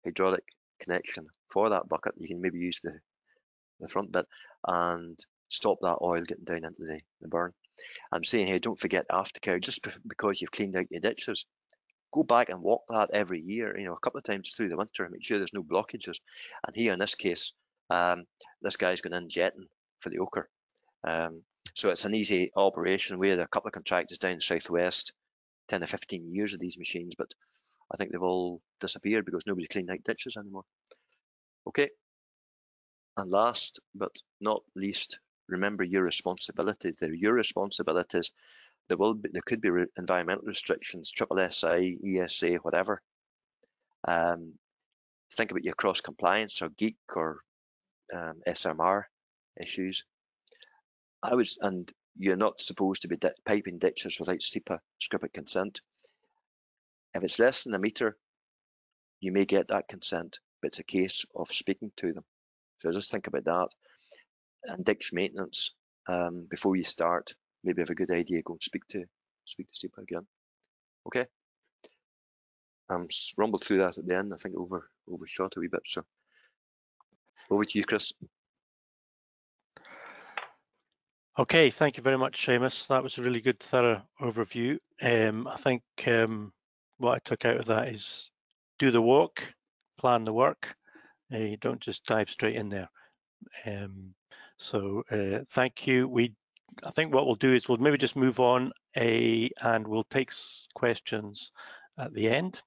hydraulic connection for that bucket, you can maybe use the front bit and stop that oil getting down into the burn. I'm saying here, don't forget aftercare. Just because you've cleaned out your ditches, go back and walk that every year, a couple of times through the winter, and make sure there's no blockages. And here in this case, this guy's going in jetting for the ochre. So it's an easy operation. We had a couple of contractors down in the southwest, 10 or 15 years of these machines, but I think they've all disappeared because nobody's cleaning out ditches anymore. Okay. And last but not least, remember your responsibilities. They're your responsibilities. There could be environmental restrictions, SSI, ESA, whatever. Think about your cross compliance or GEEC or SMR issues. And you're not supposed to be piping ditches without SEPA scripted consent. If it's less than 1 metre, you may get that consent, but it's a case of speaking to them. So just think about that. And ditch maintenance, before you start, maybe have a good idea, go and speak to SEPA again. Okay. Rumbled through that at the end. I think overshot a wee bit. So over to you, Chris. Okay, thank you very much, Seamus. That was a really good, thorough overview. I think what I took out of that is do the walk, plan the work. You don't just dive straight in there. So thank you. I think what we'll do is we'll maybe just move on and we'll take questions at the end.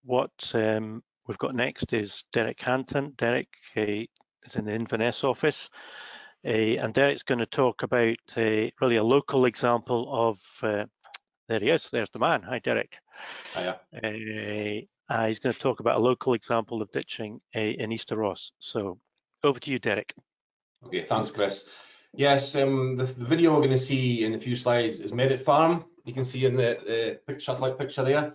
What we've got next is Derek Hanton. Derek, is in the Inverness office. And Derek's going to talk about really a local example of, there he is, there's the man. Hi, Derek. Hiya. He's going to talk about a local example of ditching in Easter Ross. So over to you, Derek. Okay, thanks, Chris. Yes, the video we're going to see in a few slides is Meddat Farm. You can see in the satellite picture there.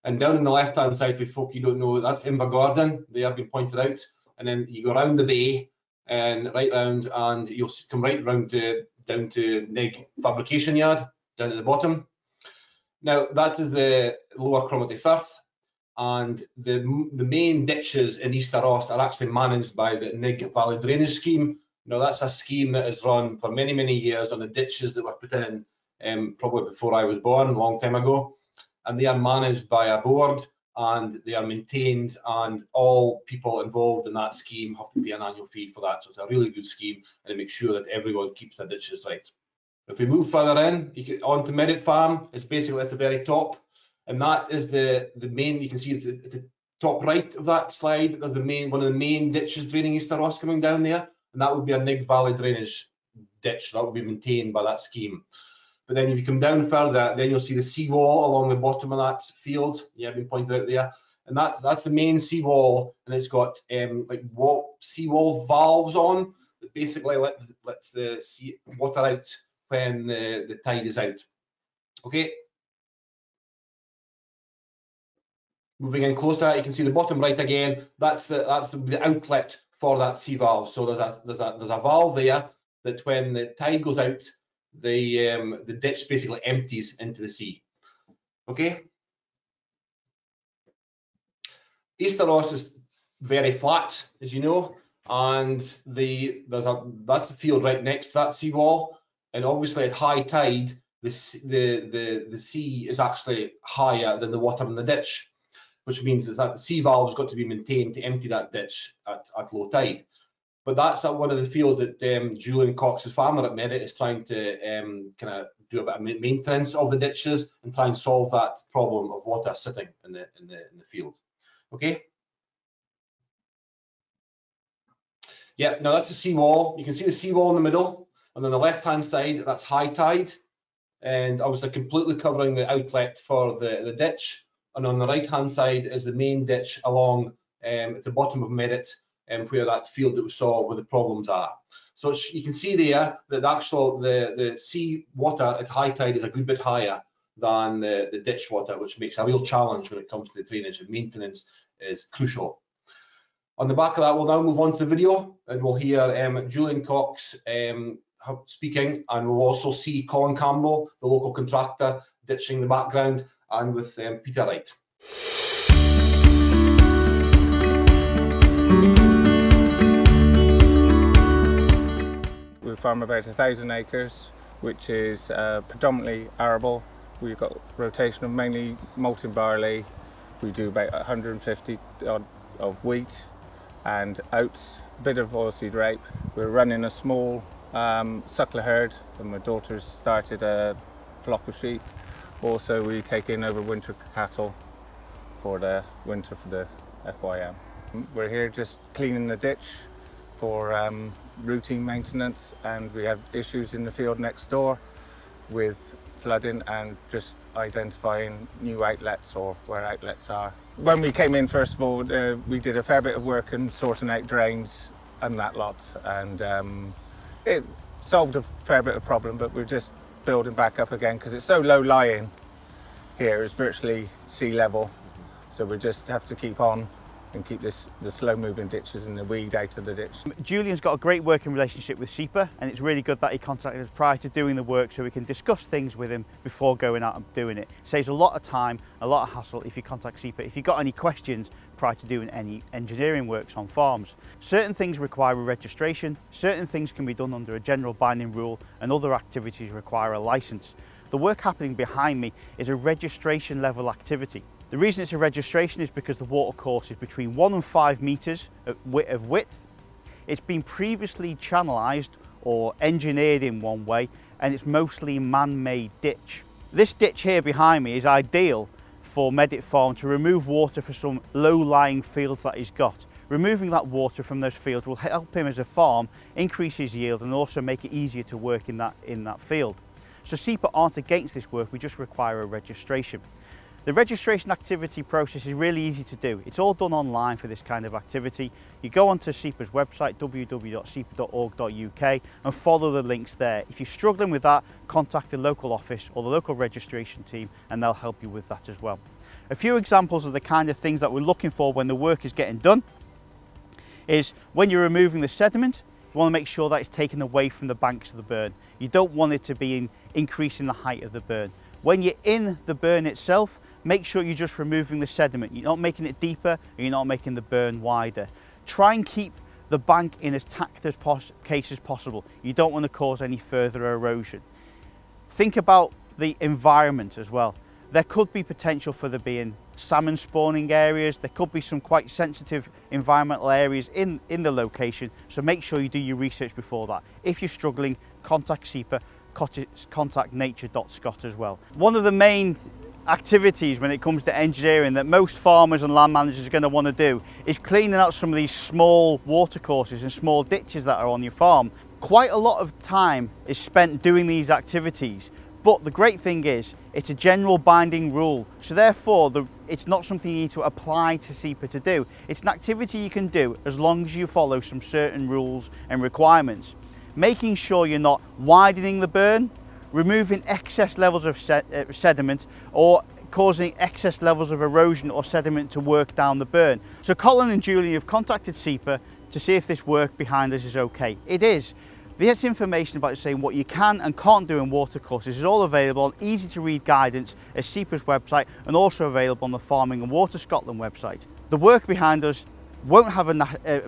And down on the left-hand side, for folk you don't know, that's Invergordon. They have been pointed out. And then you go around the bay and right round, and you'll come right round down to Nig Fabrication Yard, down at the bottom. Now, that is the lower Cromarty Firth. And the main ditches in Easter Ross are actually managed by the Nig Valley Drainage Scheme. Now, that's a scheme that has run for many, many years on the ditches that were put in probably before I was born, a long time ago. And they are managed by a board, and they are maintained, and all people involved in that scheme have to pay an annual fee for that. So it's a really good scheme, and it makes sure that everyone keeps their ditches right. If we move further in, on to Meddat Farm, it's basically at the very top. And that is the main, you can see at the top right of that slide, there's one of the main ditches draining Easter Ross coming down there. And that would be a Nig Valley drainage ditch that would be maintained by that scheme. But then if you come down further, then you'll see the seawall along the bottom of that field. Yeah, been pointed out there. And that's the main seawall, and it's got like seawall valves on that basically lets the water out when the tide is out. Okay. Moving in closer, you can see the bottom right again. That's the outlet for that sea valve. So there's a valve there that when the tide goes out, the ditch basically empties into the sea. Okay. Easter Ross is very flat, as you know, and that's the field right next to that seawall. And obviously at high tide, the sea is actually higher than the water in the ditch, which means is that the sea valve has got to be maintained to empty that ditch at low tide. But that's one of the fields that Julian Cox, the farmer at Meddat, is trying to kind of do a bit of maintenance of the ditches and try and solve that problem of water sitting in the field. Okay. Yeah. Now that's the seawall. You can see the seawall in the middle, and on the left-hand side, that's high tide, and obviously completely covering the outlet for the ditch. And on the right-hand side is the main ditch along at the bottom of Meddat, where that field that we saw where the problems are. So you can see there that the sea water at high tide is a good bit higher than the ditch water, which makes a real challenge when it comes to the drainage, and maintenance is crucial. On the back of that, we'll now move on to the video, and we'll hear Julian Cox speaking, and we'll also see Colin Campbell, the local contractor, ditching the background, and with Peter Wright. We farm about 1,000 acres, which is predominantly arable. We've got rotation of mainly malting barley. We do about 150 odd of wheat and oats, a bit of oilseed rape. We're running a small suckler herd, and my daughter's started a flock of sheep. Also, we take in over winter cattle for the winter for the FYM. We're here just cleaning the ditch for routine maintenance, and we have issues in the field next door with flooding and just identifying new outlets or where outlets are. When we came in, first of all, we did a fair bit of work in sorting out drains and that lot, and it solved a fair bit of problem, but we're just building back up again because it's so low lying here. It's virtually sea level, so we just have to keep on and keep the slow moving ditches and the weed out of the ditch. Julian's got a great working relationship with SEPA, and it's really good that he contacted us prior to doing the work so we can discuss things with him before going out and doing it. Saves a lot of time, a lot of hassle if you contact SEPA if you've got any questions prior to doing any engineering works on farms. Certain things require a registration, certain things can be done under a general binding rule, and other activities require a licence. The work happening behind me is a registration level activity. The reason it's a registration is because the watercourse is between 1 and 5 metres of width. It's been previously channelized or engineered in one way, and it's mostly a man-made ditch. This ditch here behind me is ideal for Meddat Farm to remove water for some low-lying fields that he's got, Removing that water from those fields will help him as a farm increase his yield and also make it easier to work in that field. So SEPA aren't against this work, we just require a registration. The registration activity process is really easy to do. It's all done online for this kind of activity. You go onto SEPA's website, www.sepa.org.uk, and follow the links there. If you're struggling with that, contact the local office or the local registration team and they'll help you with that as well. A few examples of the kind of things that we're looking for when the work is getting done is when you're removing the sediment, you want to make sure that it's taken away from the banks of the burn. You don't want it to be increasing the height of the burn. When you're in the burn itself, make sure you're just removing the sediment. You're not making it deeper and you're not making the burn wider. Try and keep the bank in as tacked as case as possible. You don't want to cause any further erosion. Think about the environment as well. There could be potential for there being salmon spawning areas. There could be some quite sensitive environmental areas in the location. So make sure you do your research before that. If you're struggling, contact SEPA, contact nature.scot as well. One of the main activities when it comes to engineering that most farmers and land managers are going to want to do is cleaning out some of these small watercourses and small ditches that are on your farm. Quite a lot of time is spent doing these activities, but the great thing is it's a general binding rule, so therefore it's not something you need to apply to SEPA to do. It's an activity you can do as long as you follow some certain rules and requirements. Making sure you're not widening the burn, removing excess levels of sediment or causing excess levels of erosion or sediment to work down the burn. So Colin and Julian have contacted SEPA to see if this work behind us is okay. It is. This information about saying what you can and can't do in watercourses is all available on easy to read guidance at SEPA's website and also available on the Farming and Water Scotland website. The work behind us won't have a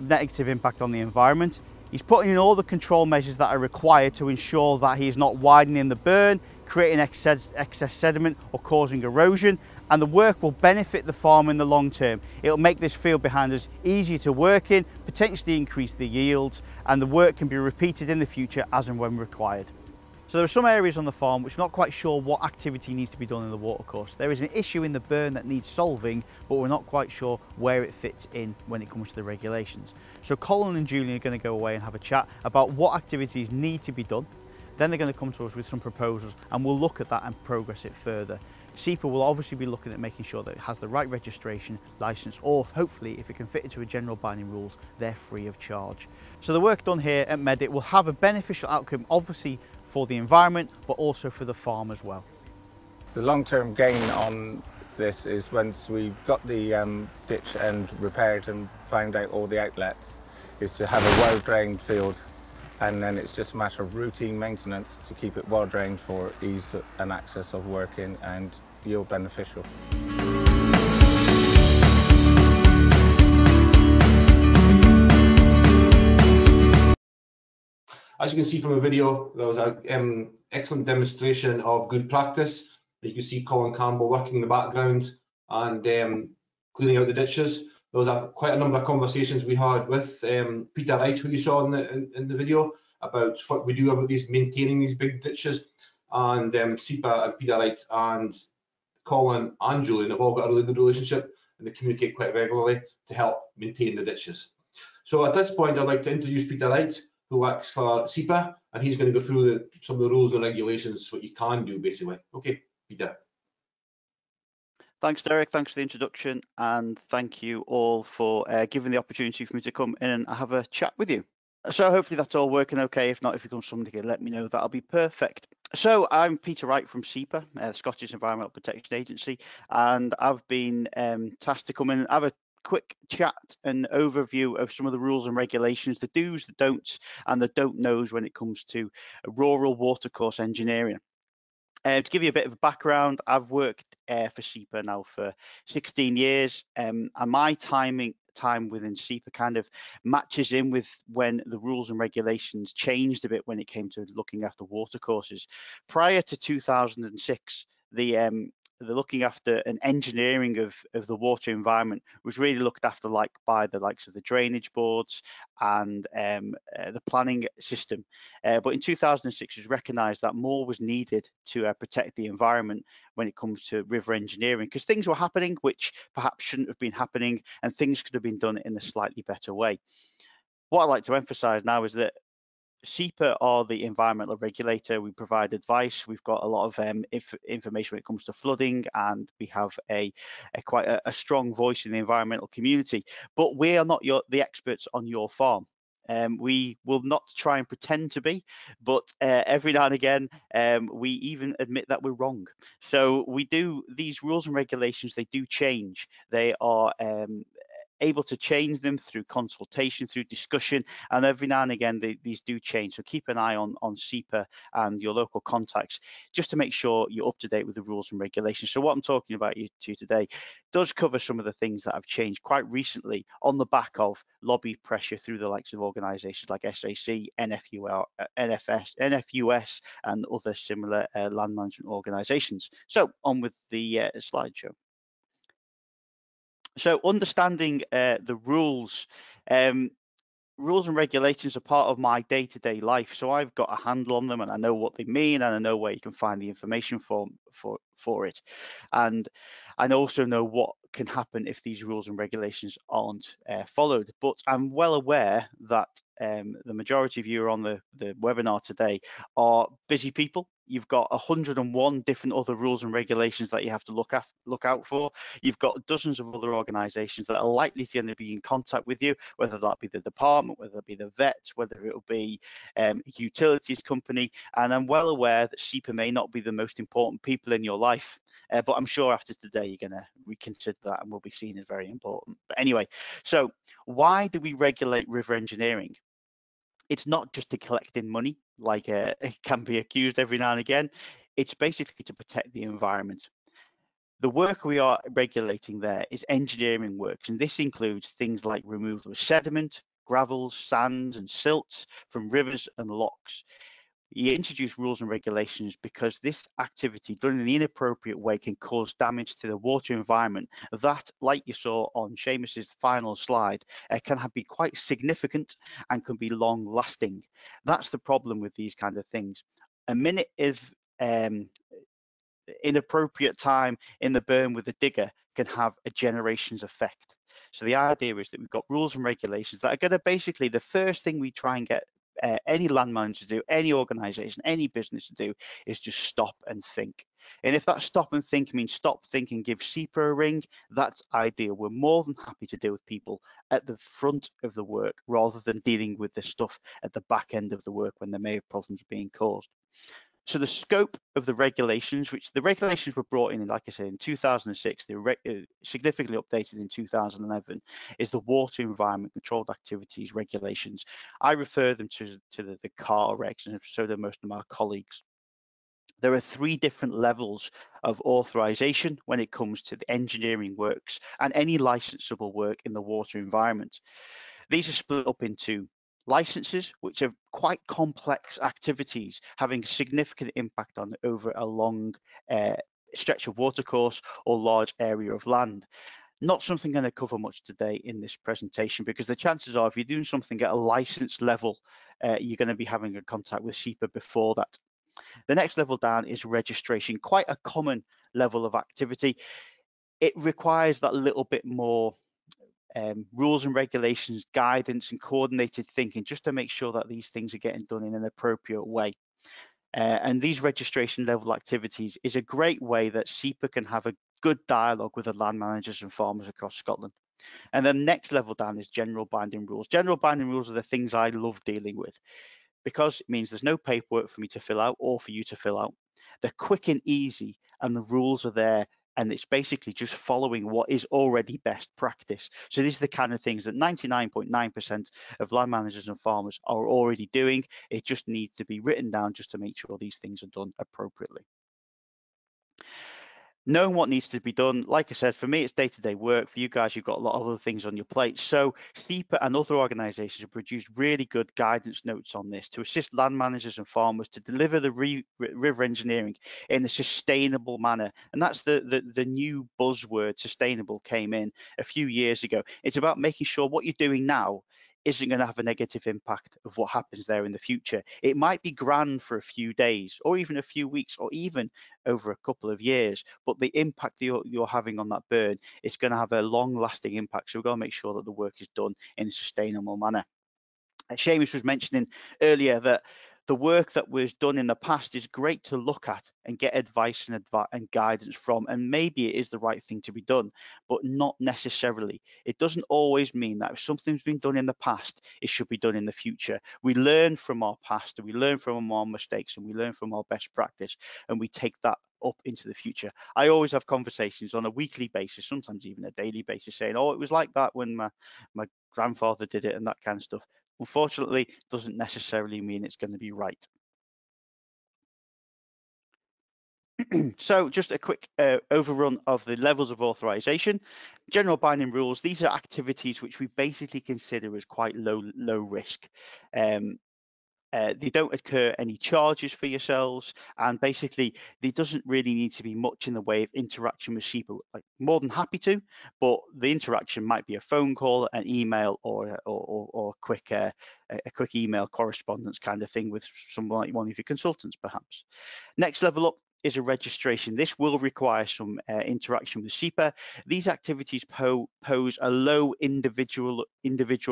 negative impact on the environment. He's putting in all the control measures that are required to ensure that he is not widening the burn, creating excess sediment or causing erosion, and the work will benefit the farm in the long term. It'll make this field behind us easier to work in, potentially increase the yields, and the work can be repeated in the future as and when required. So there are some areas on the farm which are not quite sure what activity needs to be done in the watercourse. There is an issue in the burn that needs solving, but we're not quite sure where it fits in when it comes to the regulations. So Colin and Julian are going to go away and have a chat about what activities need to be done. Then they're going to come to us with some proposals and we'll look at that and progress it further. SEPA will obviously be looking at making sure that it has the right registration, licence, or hopefully if it can fit into a general binding rules, they're free of charge. So the work done here at Meddat will have a beneficial outcome, obviously for the environment, but also for the farm as well. The long-term gain on this is once we've got the ditch end repaired and found out all the outlets, is to have a well-drained field, and then it's just a matter of routine maintenance to keep it well-drained for ease and access of working and yield beneficial. As you can see from the video, there was an excellent demonstration of good practice. You can see Colin Campbell working in the background and cleaning out the ditches. There was quite a number of conversations we had with Peter Wright, who you saw in the video, about what we do about maintaining these big ditches. And SEPA and Peter Wright and Colin and Julian have all got a really good relationship and they communicate quite regularly to help maintain the ditches. So at this point, I'd like to introduce Peter Wright, who works for SEPA, and he's going to go through some of the rules and regulations, what you can do basically. Okay, Peter. Thanks, Derek. Thanks for the introduction, and thank you all for giving the opportunity for me to come in and have a chat with you. So hopefully that's all working okay. If not, if you come somebody can let me know, that'll be perfect. So I'm Peter Wright from SEPA, the Scottish Environmental Protection Agency, and I've been tasked to come in and have a quick chat and overview of some of the rules and regulations, the do's, the don'ts, and the don't knows when it comes to rural watercourse engineering. To give you a bit of a background, I've worked for SEPA now for 16 years, and my time within SEPA kind of matches in with when the rules and regulations changed a bit when it came to looking after watercourses. Prior to 2006, the looking after an engineering of the water environment was really looked after by the likes of the drainage boards and the planning system. But in 2006, it was recognised that more was needed to protect the environment when it comes to river engineering, because things were happening which perhaps shouldn't have been happening, and things could have been done in a slightly better way. What I'd like to emphasise now is that SEPA are the environmental regulator. We provide advice. We've got a lot of information when it comes to flooding, and we have quite a strong voice in the environmental community. But we are not the experts on your farm. We will not try and pretend to be, but every now and again, we even admit that we're wrong. So we do, these rules and regulations, they do change. They are able to change them through consultation, through discussion, and every now and again these do change. So keep an eye on SEPA and your local contacts just to make sure you're up to date with the rules and regulations. So what I'm talking about to today does cover some of the things that have changed quite recently on the back of lobby pressure through the likes of organisations like SAC, NFUS, and other similar land management organisations. So on with the slideshow. So understanding the rules, rules and regulations are part of my day-to-day life. So I've got a handle on them, and I know what they mean, and I know where you can find the information for it. And I also know what can happen if these rules and regulations aren't followed. But I'm well aware that the majority of you are on the webinar today are busy people. You've got 101 different other rules and regulations that you have to look out for. You've got dozens of other organisations that are likely to be in contact with you, whether that be the department, whether it be the vets, whether it will be a utilities company. And I'm well aware that SEPA may not be the most important people in your life, but I'm sure after today you're going to reconsider that and will be seen as very important. But anyway, so why do we regulate river engineering? It's not just to collect in money, like it can be accused every now and again. It's basically to protect the environment. The work we are regulating there is engineering works, and this includes things like removal of sediment, gravels, sands, and silts from rivers and lochs. You introduce rules and regulations because this activity done in an inappropriate way can cause damage to the water environment that, like you saw on Seamus's final slide, can be quite significant and can be long lasting. That's the problem with these kind of things. A minute of inappropriate time in the burn with the digger can have a generation's effect. So the idea is that we've got rules and regulations that are going to basically, the first thing we try and get any land manager to do, any organisation, any business to do, is just stop and think. And if that stop and think means stop, think, and give SEPA a ring, that's ideal. We're more than happy to deal with people at the front of the work rather than dealing with the stuff at the back end of the work when there may have problems being caused. So the scope of the regulations, which the regulations were brought in, like I said, in 2006, they were significantly updated in 2011, is the Water Environment Controlled Activities Regulations. I refer them to the CAR regs, and so do most of my colleagues. There are 3 different levels of authorization when it comes to the engineering works and any licensable work in the water environment. These are split up into licenses, which are quite complex activities having significant impact on over a long stretch of watercourse or large area of land. Not something I'm going to cover much today in this presentation, because the chances are if you're doing something at a license level, you're going to be having a contact with SEPA before that. The next level down is registration, quite a common level of activity. It requires that little bit more rules and regulations, guidance and coordinated thinking, just to make sure that these things are getting done in an appropriate way. And these registration level activities is a great way that SEPA can have a good dialogue with the land managers and farmers across Scotland. And then next level down is general binding rules. General binding rules are the things I love dealing with, because it means there's no paperwork for me to fill out or for you to fill out. They're quick and easy, and the rules are there, and it's basically just following what is already best practice. So these are the kind of things that 99.9% of land managers and farmers are already doing. It just needs to be written down just to make sure these things are done appropriately. knowing what needs to be done. Like I said, for me, it's day-to-day work. For you guys, you've got a lot of other things on your plate. So SEPA and other organisations have produced really good guidance notes on this to assist land managers and farmers to deliver the river engineering in a sustainable manner. And that's the new buzzword, sustainable, came in a few years ago. It's about making sure what you're doing now isn't going to have a negative impact of what happens there in the future. It might be grand for a few days or even a few weeks or even over a couple of years, but the impact that you're having on that burn is going to have a long-lasting impact. So we've got to make sure that the work is done in a sustainable manner. Seamus was mentioning earlier that the work that was done in the past is great to look at and get advice and guidance from, and maybe it is the right thing to be done, but not necessarily. It doesn't always mean that if something's been done in the past, it should be done in the future. We learn from our past, and we learn from our mistakes, and we learn from our best practice, and we take that up into the future. I always have conversations on a weekly basis, sometimes even a daily basis, saying, oh, it was like that when my grandfather did it and that kind of stuff. Unfortunately, doesn't necessarily mean it's going to be right. So just a quick overrun of the levels of authorization. General binding rules, these are activities which we basically consider as quite low risk. They don't incur any charges for yourselves, and basically there doesn't really need to be much in the way of interaction with SEPA. Like, more than happy to, but the interaction might be a phone call, an email, or a quick email correspondence kind of thing with someone like one of your consultants, perhaps. Next level up is a registration. This will require some interaction with SEPA. These activities pose a low individual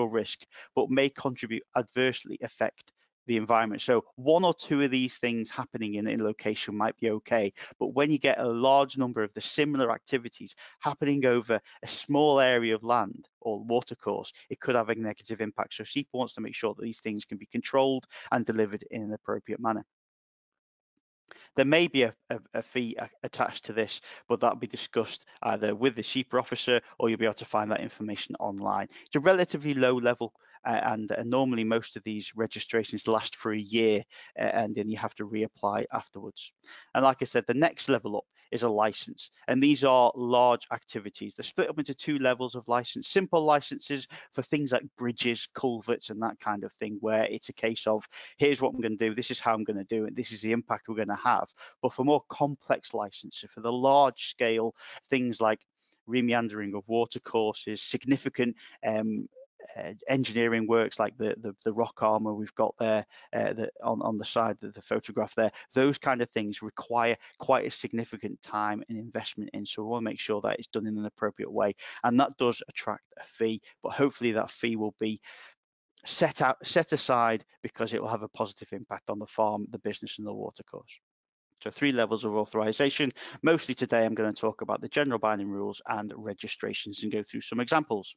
risk, but may contribute adversely affect the environment. So one or two of these things happening in a location might be okay, but when you get a large number of the similar activities happening over a small area of land or watercourse, it could have a negative impact. So SEPA wants to make sure that these things can be controlled and delivered in an appropriate manner. There may be a fee attached to this, but that'll be discussed either with the SEPA officer, or you'll be able to find that information online. It's a relatively low level, and normally most of these registrations last for a year, and then you have to reapply afterwards. And like I said, the next level up is a license, and these are large activities. They're split up into two levels of license. Simple licenses for things like bridges, culverts, and that kind of thing, where it's a case of, here's what I'm going to do, this is how I'm going to do it, this is the impact we're going to have. But for more complex licenses, for the large scale things like remeandering of watercourses, significant engineering works like the rock armor we've got there on the side of the photograph there, those kind of things require quite a significant time and investment in. So we want to make sure that it's done in an appropriate way, and that does attract a fee, but hopefully that fee will be set aside because it will have a positive impact on the farm, the business, and the watercourse. So 3 levels of authorization. Mostly today I'm going to talk about the general binding rules and registrations and go through some examples.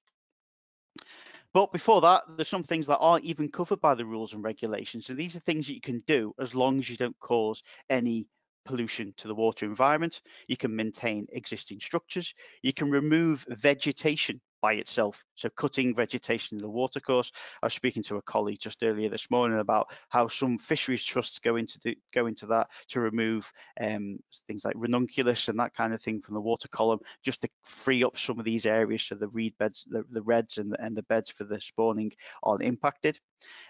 But before that, there's some things that aren't even covered by the rules and regulations. So these are things that you can do as long as you don't cause any pollution to the water environment. You can maintain existing structures. You can remove vegetation by itself, so cutting vegetation in the watercourse. I was speaking to a colleague just earlier this morning about how some fisheries trusts go into that to remove things like ranunculus and that kind of thing from the water column, just to free up some of these areas so the reed beds, the reds and the beds for the spawning aren't impacted.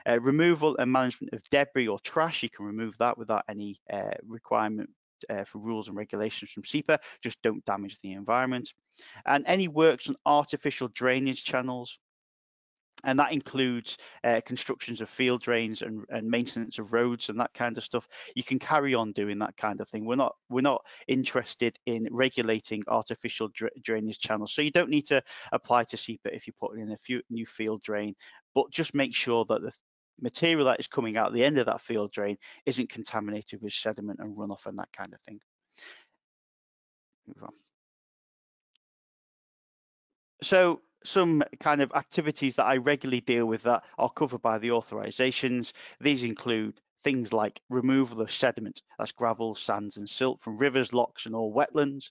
Removal and management of debris or trash, you can remove that without any requirement for rules and regulations from SEPA. Just don't damage the environment. And any works on artificial drainage channels, and that includes constructions of field drains and maintenance of roads and that kind of stuff. You can carry on doing that kind of thing. We're not interested in regulating artificial drainage channels, so you don't need to apply to SEPA if you put in a new field drain, but just make sure that the material that is coming out the end of that field drain isn't contaminated with sediment and runoff and that kind of thing. Move on. So some kind of activities that I regularly deal with that are covered by the authorizations. These include things like removal of sediment, that's gravel, sands and silt from rivers, lochs and all wetlands,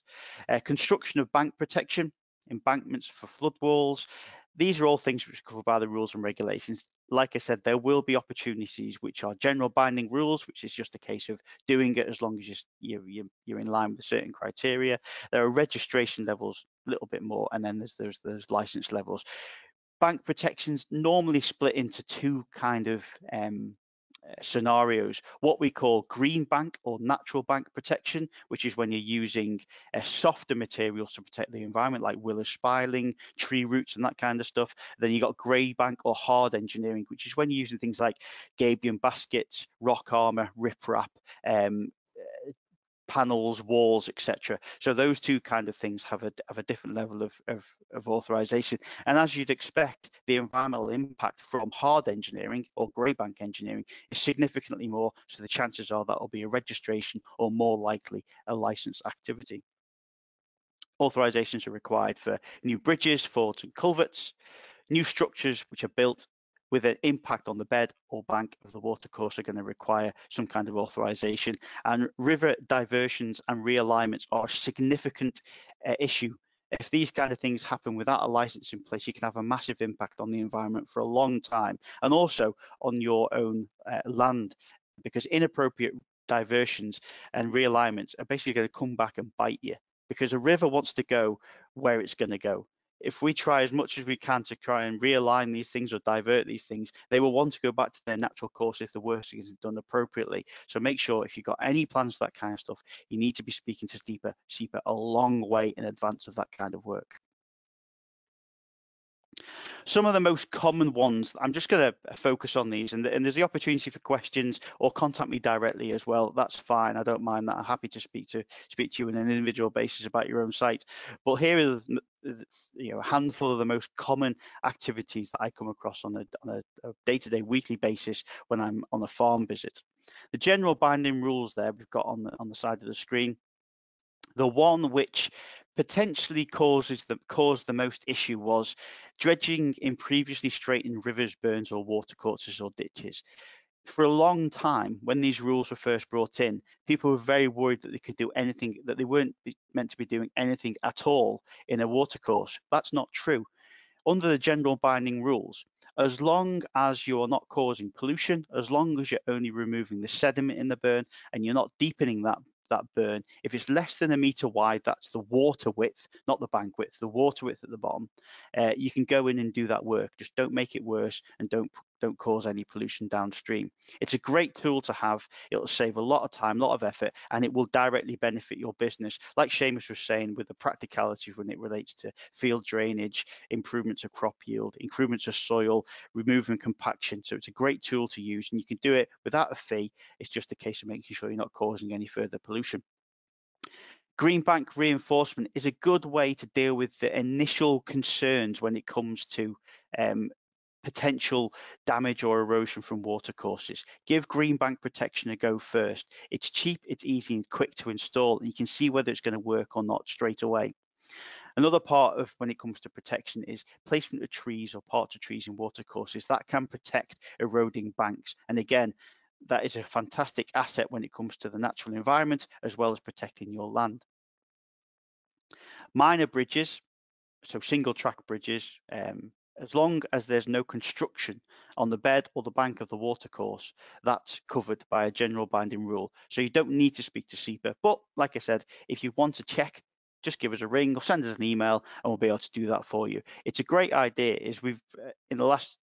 construction of bank protection, embankments for flood walls, These are all things which are covered by the rules and regulations. Like I said, there will be opportunities which are general binding rules, which is just a case of doing it as long as you're in line with certain criteria. There are registration levels, a little bit more, and then there's license levels. Bank protections normally split into two kind of scenarios: what we call green bank or natural bank protection, which is when you're using softer materials to protect the environment, like willow spiling, tree roots, and that kind of stuff. Then you got grey bank or hard engineering, which is when you're using things like gabion baskets, rock armour, riprap, panels, walls, etc. So those two kind of things have a different level of authorization. And as you'd expect, the environmental impact from hard engineering or grey bank engineering is significantly more. So the chances are that will be a registration or more likely a licensed activity. Authorizations are required for new bridges, fords and culverts, new structures which are built with an impact on the bed or bank of the watercourse are going to require some kind of authorization. And river diversions and realignments are a significant issue. If these kind of things happen without a license in place, you can have a massive impact on the environment for a long time, and also on your own land, because inappropriate diversions and realignments are basically going to come back and bite you, because a river wants to go where it's going to go. If we try as much as we can to try and realign these things or divert these things, they will want to go back to their natural course if the work isn't done appropriately. So make sure if you've got any plans for that kind of stuff, you need to be speaking to SEPA a long way in advance of that kind of work. Some of the most common ones, I'm just going to focus on these, and there's the opportunity for questions or contact me directly as well. That's fine. I don't mind that. I'm happy to speak to you on an individual basis about your own site. But here are a handful of the most common activities that I come across on a day-to-day, weekly basis when I'm on a farm visit. The general binding rules there we've got on the side of the screen. The one which potentially caused the most issue was dredging in previously straightened rivers, burns or watercourses or ditches. For a long time, when these rules were first brought in, people were very worried that they could do anything, that they weren't meant to be doing anything at all in a watercourse. That's not true. Under the general binding rules, as long as you are not causing pollution, as long as you're only removing the sediment in the burn and you're not deepening that burn, if it's less than 1 meter wide, that's the water width, not the bank width, the water width at the bottom, you can go in and do that work. Just don't make it worse and don't cause any pollution downstream. It's a great tool to have. It'll save a lot of time, a lot of effort, and it will directly benefit your business. Like Seamus was saying, with the practicality when it relates to field drainage, improvements of crop yield, improvements of soil, removing compaction. So it's a great tool to use, and you can do it without a fee. It's just a case of making sure you're not causing any further pollution. Green bank reinforcement is a good way to deal with the initial concerns when it comes to potential damage or erosion from watercourses. Give green bank protection a go first. It's cheap, it's easy and quick to install, and you can see whether it's going to work or not straight away. Another part of when it comes to protection is placement of trees or parts of trees in watercourses that can protect eroding banks. And again, that is a fantastic asset when it comes to the natural environment as well as protecting your land. Minor bridges, so single track bridges, as long as there's no construction on the bed or the bank of the watercourse, that's covered by a general binding rule. So you don't need to speak to SEPA. But like I said, if you want to check, just give us a ring or send us an email and we'll be able to do that for you. It's a great idea. Is we've in the last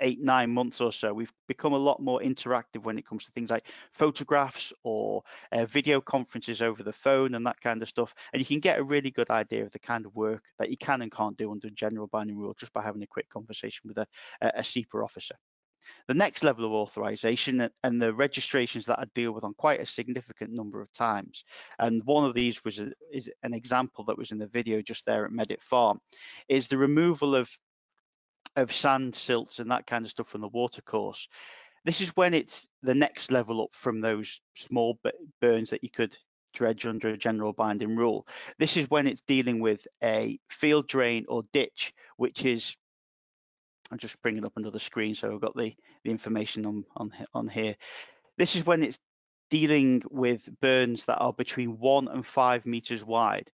8-9 months or so, we've become a lot more interactive when it comes to things like photographs or video conferences over the phone and that kind of stuff. And you can get a really good idea of the kind of work that you can and can't do under general binding rule just by having a quick conversation with a SEPA officer. The next level of authorization and the registrations that I deal with on quite a significant number of times. And one of these is an example that was in the video just there at Meddat Farm, is the removal of sand, silts and that kind of stuff from the watercourse. This is when it's the next level up from those small burns that you could dredge under a general binding rule. This is when it's dealing with a field drain or ditch, which is, I'm just bringing up another screen so I've got the information on here. This is when it's dealing with burns that are between 1 and 5 meters wide,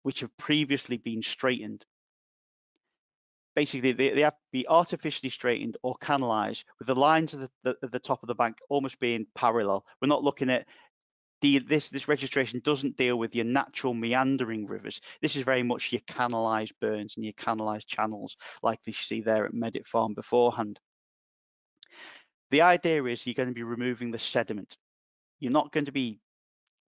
which have previously been straightened. basically they have to be artificially straightened or canalised, with the lines of the top of the bank almost being parallel. We're not looking at this registration doesn't deal with your natural meandering rivers. This is very much your canalised burns and your canalised channels, like you see there at Meddat Farm beforehand. The idea is you're going to be removing the sediment. You're not going to be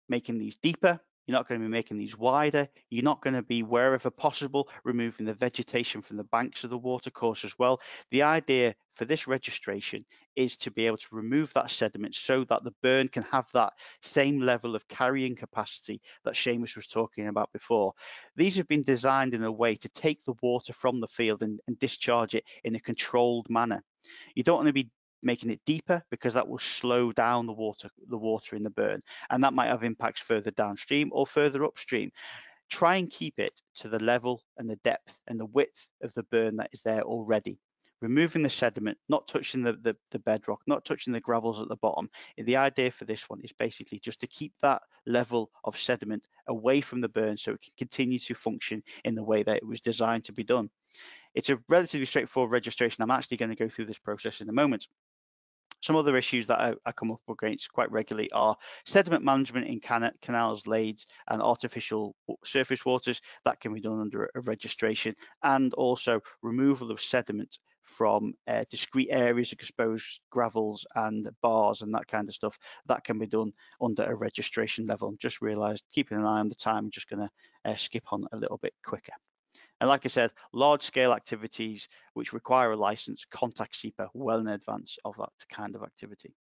making these deeper. You're not going to be making these wider. You're not going to be, wherever possible, removing the vegetation from the banks of the watercourse as well. The idea for this registration is to be able to remove that sediment so that the burn can have that same level of carrying capacity that Seamus was talking about before. These have been designed in a way to take the water from the field and discharge it in a controlled manner. You don't want to be making it deeper, because that will slow down the water in the burn, and that might have impacts further downstream or further upstream. Try and keep it to the level and the depth and the width of the burn that is there already. Removing the sediment, not touching the bedrock, not touching the gravels at the bottom. The idea for this one is basically just to keep that level of sediment away from the burn so it can continue to function in the way that it was designed to be done. It's a relatively straightforward registration. I'm actually going to go through this process in a moment. Some other issues that I come up against quite regularly are sediment management in canals, lades, and artificial surface waters. That can be done under a registration, and also removal of sediment from discrete areas of exposed gravels and bars and that kind of stuff. That can be done under a registration level. Just realised, keeping an eye on the time, I'm just going to skip on a little bit quicker. And like I said, large-scale activities which require a license, contact SEPA well in advance of that kind of activity.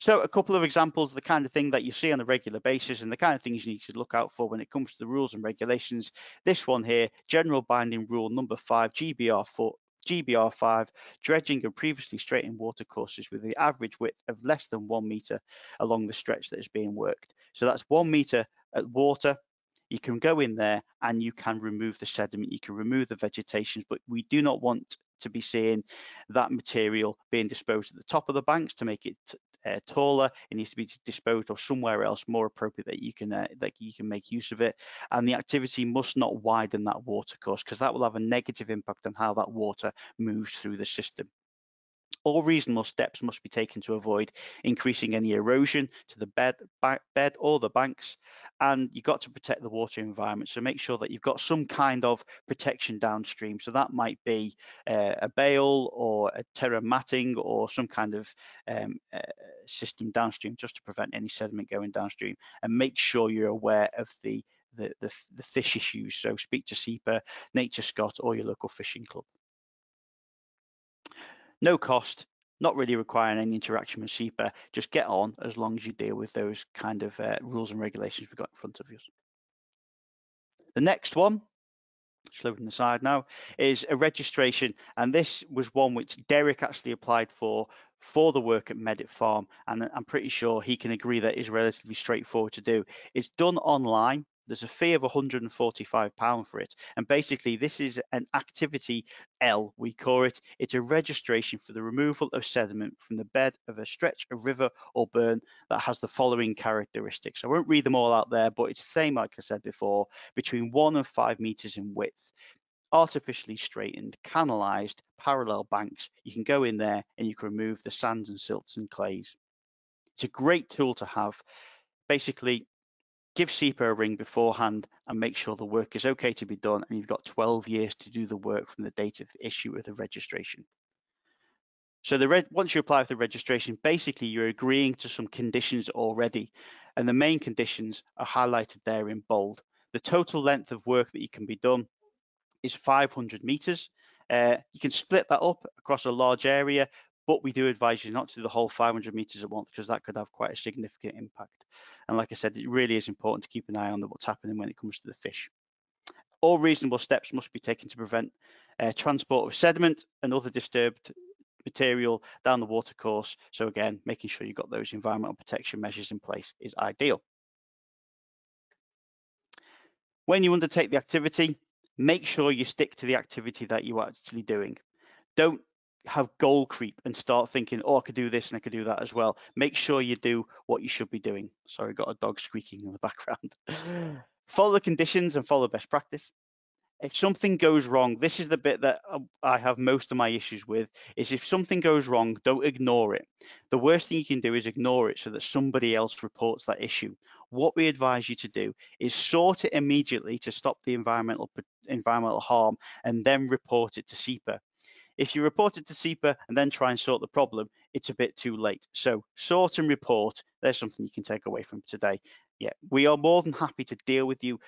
So a couple of examples of the kind of thing that you see on a regular basis and the kind of things you need to look out for when it comes to the rules and regulations. This one here, General Binding Rule number 5, GBR5, dredging of previously straightened watercourses with the average width of less than 1 metre along the stretch that is being worked. So that's 1 metre at water. You can go in there and you can remove the sediment, you can remove the vegetation, but we do not want to be seeing that material being disposed at the top of the banks to make it taller. It needs to be disposed of somewhere else more appropriate that you can make use of it. And the activity must not widen that watercourse, because that will have a negative impact on how that water moves through the system. All reasonable steps must be taken to avoid increasing any erosion to the bed or the banks, and you've got to protect the water environment. So make sure that you've got some kind of protection downstream. So that might be a bale or a terra matting or some kind of system downstream, just to prevent any sediment going downstream. And make sure you're aware of the fish issues. So speak to SEPA, Nature Scott, or your local fishing club. No cost, not really requiring any interaction with SEPA. Just get on as long as you deal with those kind of rules and regulations we've got in front of you. The next one, slowing aside now, is a registration, and this was one which Derek actually applied for the work at Meddat Farm, and I'm pretty sure he can agree that is relatively straightforward to do. It's done online. There's a fee of £145 for it. And basically, this is an activity L, we call it. It's a registration for the removal of sediment from the bed of a stretch, a river or burn that has the following characteristics. I won't read them all out there, but it's the same, like I said before, between 1 and 5 meters in width. Artificially straightened, canalised, parallel banks. You can go in there and you can remove the sands and silts and clays. It's a great tool to have. Basically, give SEPA a ring beforehand and make sure the work is okay to be done, and you've got 12 years to do the work from the date of the issue of the registration. So once you apply for the registration, basically you're agreeing to some conditions already, and the main conditions are highlighted there in bold. The total length of work that you can be done is 500 meters. You can split that up across a large area, but we do advise you not to do the whole 500 meters at once, because that could have quite a significant impact. And like I said, it really is important to keep an eye on what's happening when it comes to the fish. All reasonable steps must be taken to prevent transport of sediment and other disturbed material down the watercourse. So again, making sure you've got those environmental protection measures in place is ideal. When you undertake the activity, make sure you stick to the activity that you're actually doing. Don't have goal creep and start thinking, oh, I could do this and I could do that as well. Make sure you do what you should be doing. Sorry, got a dog squeaking in the background. Follow the conditions and follow best practice. if something goes wrong, this is the bit that I have most of my issues with, is if something goes wrong, don't ignore it. The worst thing you can do is ignore it so that somebody else reports that issue. What we advise you to do is sort it immediately to stop the environmental harm, and then report it to SEPA. If you report it to SEPA and then try and sort the problem, it's a bit too late. So sort and report, there's something you can take away from today. Yeah, we are more than happy to deal with you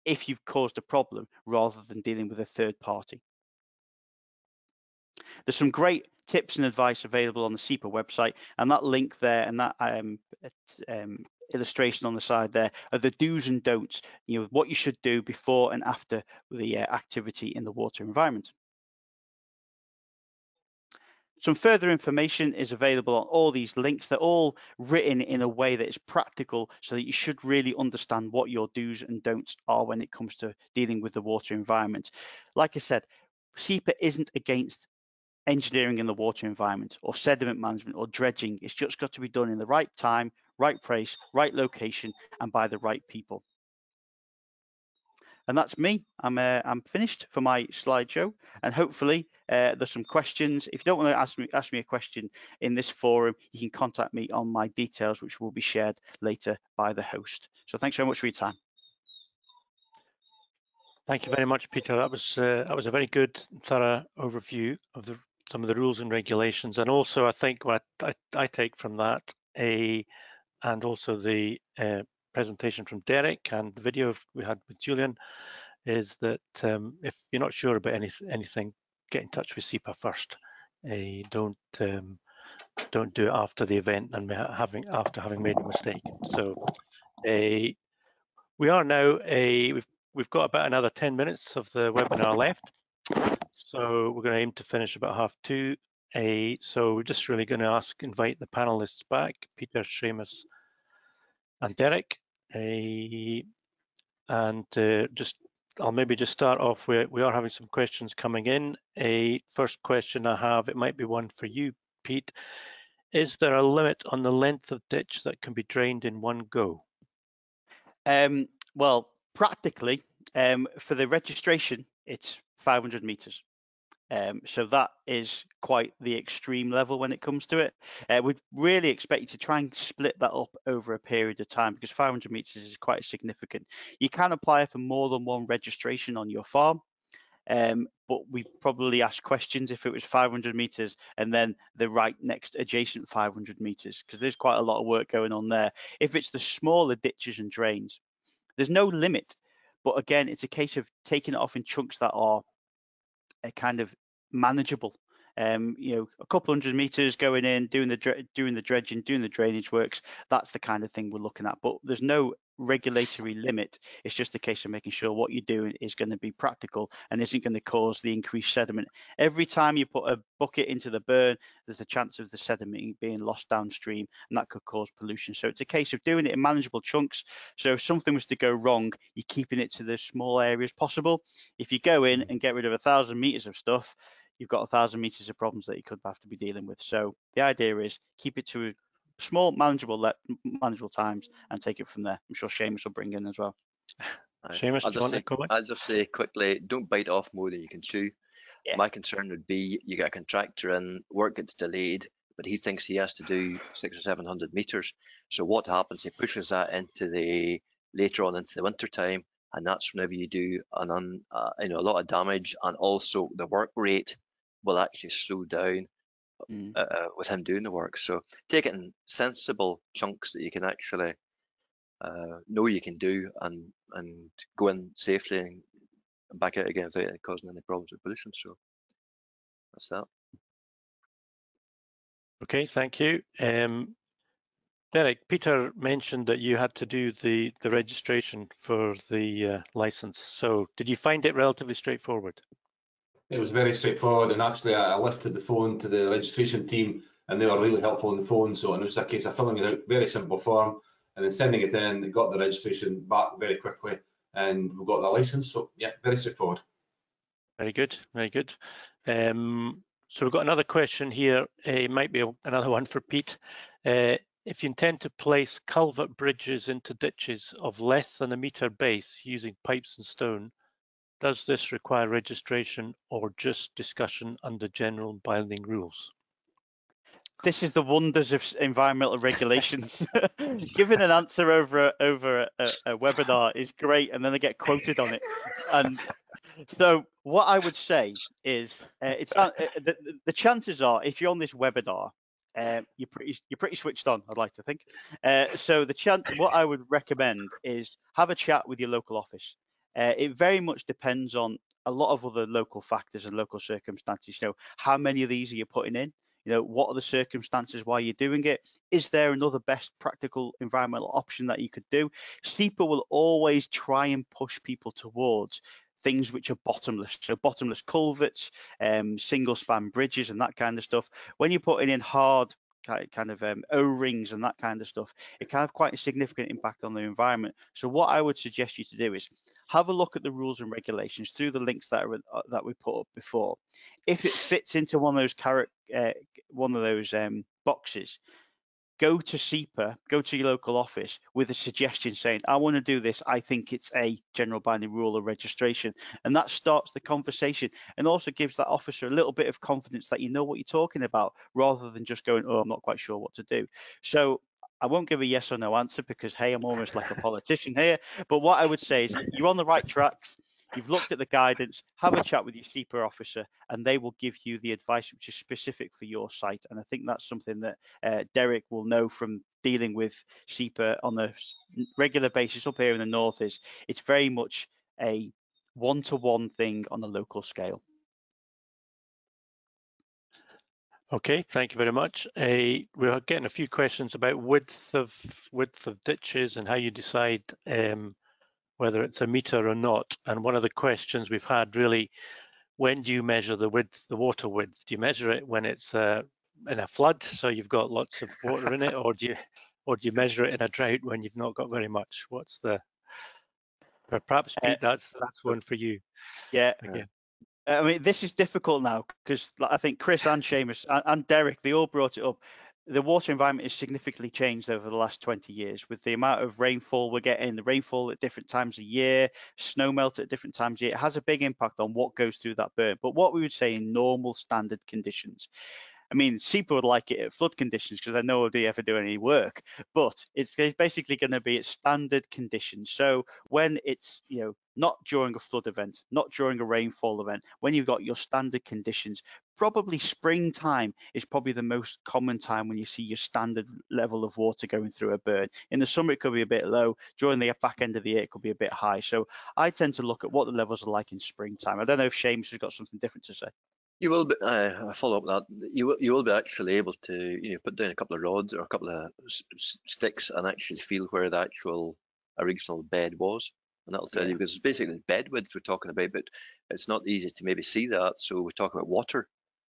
if you've caused a problem rather than dealing with a third party. There's some great tips and advice available on the SEPA website, and that link there and that illustration on the side there are the do's and don'ts, what you should do before and after the activity in the water environment. Some further information is available on all these links. They're all written in a way that is practical so that you should really understand what your do's and don'ts are when it comes to dealing with the water environment. Like I said, SEPA isn't against engineering in the water environment or sediment management or dredging. It's just got to be done in the right time, right place, right location, and by the right people. And that's me. I'm finished for my slideshow, and hopefully there's some questions. If you don't want to ask me a question in this forum, you can contact me on my details, which will be shared later by the host. So thanks very much for your time. Thank you very much, Peter. That was a very good, thorough overview of some of the rules and regulations, and also I think what I take from that, and also the presentation from Derek and the video we had with Julian, is that if you're not sure about anything, get in touch with SEPA first. Don't do it after the event and after having made a mistake. So we are now we've got about another 10 minutes of the webinar left. So we're going to aim to finish about 2:30. So we're just really going to invite the panelists back, Peter, Seamus, and Derek. I'll maybe just start off where we are having some questions coming in. First question I have, it might be one for you, Pete. Is there a limit on the length of ditch that can be drained in one go? Well, practically, for the registration, it's 500 meters. So that is quite the extreme level when it comes to it. We'd really expect you to try and split that up over a period of time, because 500 meters is quite significant. You can apply for more than one registration on your farm, but we probably ask questions if it was 500 meters and then the right next adjacent 500 meters, because there's quite a lot of work going on there. If it's the smaller ditches and drains, there's no limit, but again, it's a case of taking it off in chunks that are kind of manageable. A couple hundred meters going in, doing the dredging, doing the drainage works. That's the kind of thing we're looking at. But there's no regulatory limit. It's just a case of making sure what you're doing is going to be practical and isn't going to cause the increased sediment. Every time you put a bucket into the burn, there's a chance of the sediment being lost downstream, and that could cause pollution. So it's a case of doing it in manageable chunks. So if something was to go wrong, you're keeping it to the small areas possible. If you go in and get rid of 1,000 meters of stuff, you've got 1,000 meters of problems that you could have to be dealing with. So the idea is keep it to small, manageable times and take it from there. I'm sure Seamus will bring in as well. Seamus, do you want to comment? I'll just say quickly, don't bite off more than you can chew. Yeah. My concern would be you get a contractor in, work gets delayed, but he thinks he has to do 600 or 700 meters. So what happens? He pushes that later on into the winter time, and that's whenever you do a lot of damage, and also the work rate will actually slow down with him doing the work. So take it in sensible chunks that you can actually know you can do, and go in safely and back out again without causing any problems with pollution. So that's that. Okay, thank you. Derek, Peter mentioned that you had to do the registration for the license. So did you find it relatively straightforward? It was very straightforward, and actually I lifted the phone to the registration team and they were really helpful on the phone. So it was a case of filling it out, very simple form, and then sending it in. Got the registration back very quickly, and we got the license. So yeah, very straightforward. Very good, very good. So we've got another question here. It might be another one for Pete. If you intend to place culvert bridges into ditches of less than a metre base using pipes and stone, Does this require registration or just discussion under general binding rules? This is the wonders of environmental regulations. Giving an answer over a webinar is great, and then I get quoted on it. And so what I would say is, the chances are, if you're on this webinar, you're pretty switched on, I'd like to think. So what I would recommend is have a chat with your local office. It very much depends on a lot of other local factors and local circumstances. You know, how many of these are you putting in? You know, what are the circumstances why you're doing it? Is there another best practical environmental option that you could do? SEPA will always try and push people towards things which are bottomless, so bottomless culverts, single span bridges and that kind of stuff. When you're putting in hard kind of O-rings and that kind of stuff, it can have quite a significant impact on the environment. So what I would suggest you to do is have a look at the rules and regulations through the links that we put up before. If it fits into one of those boxes, go to SEPA, go to your local office with a suggestion saying, I want to do this. I think it's a general binding rule or registration. And that starts the conversation and also gives that officer a little bit of confidence that you know what you're talking about, rather than just going, oh, I'm not quite sure what to do. So I won't give a yes or no answer because, hey, I'm almost like a politician here. But what I would say is you're on the right tracks. You've looked at the guidance, have a chat with your SEPA officer, and they will give you the advice which is specific for your site. And I think that's something that Derek will know from dealing with SEPA on a regular basis up here in the north. Is it's very much a one-to-one thing on a local scale. Okay, thank you very much. We're getting a few questions about width of ditches and how you decide whether it's a metre or not. And one of the questions we've had really, when do you measure the width, the water width? Do you measure it when it's in a flood, so you've got lots of water in it, or do you measure it in a drought when you've not got very much? What's the? Perhaps Pete, that's one for you. Yeah. Again. I mean, this is difficult now because I think Chris and Seamus and Derek, they all brought it up. The water environment has significantly changed over the last 20 years with the amount of rainfall we're getting, the rainfall at different times of year, snow melt at different times of year. It has a big impact on what goes through that burn. But what we would say in normal standard conditions, I mean, SEPA would like it at flood conditions because I know they ever do any work, but it's basically going to be at standard conditions. So when it's, you know, not during a flood event, not during a rainfall event, when you've got your standard conditions, probably springtime is probably the most common time when you see your standard level of water going through a burn. In the summer, it could be a bit low. During the back end of the year, it could be a bit high. So I tend to look at what the levels are like in springtime. I don't know if Seamus has got something different to say. You will be, I follow up that. You will be actually able to put down a couple of rods or a couple of sticks and actually feel where the actual original bed was, and that'll tell you, because it's basically bed width we're talking about, but it's not easy to maybe see that. So we talk about water,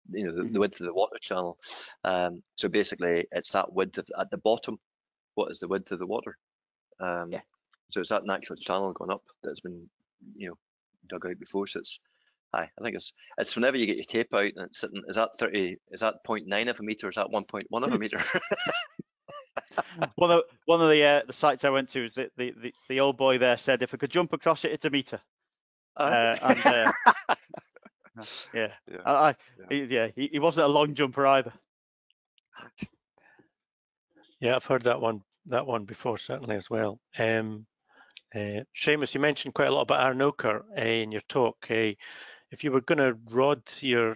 the width of the water channel. So basically, it's that width at the bottom. What is the width of the water? So it's that natural channel going up that's been dug out before. So it's I think it's whenever you get your tape out and it's sitting, is that 0.9 of a metre, or is that 1.1 of a metre? One of the sites I went to is the old boy there said, if I could jump across it, it's a metre. He wasn't a long jumper either. Yeah, I've heard that one before, certainly as well. Seamus, you mentioned quite a lot about Arnoker in your talk. If you were going to rod your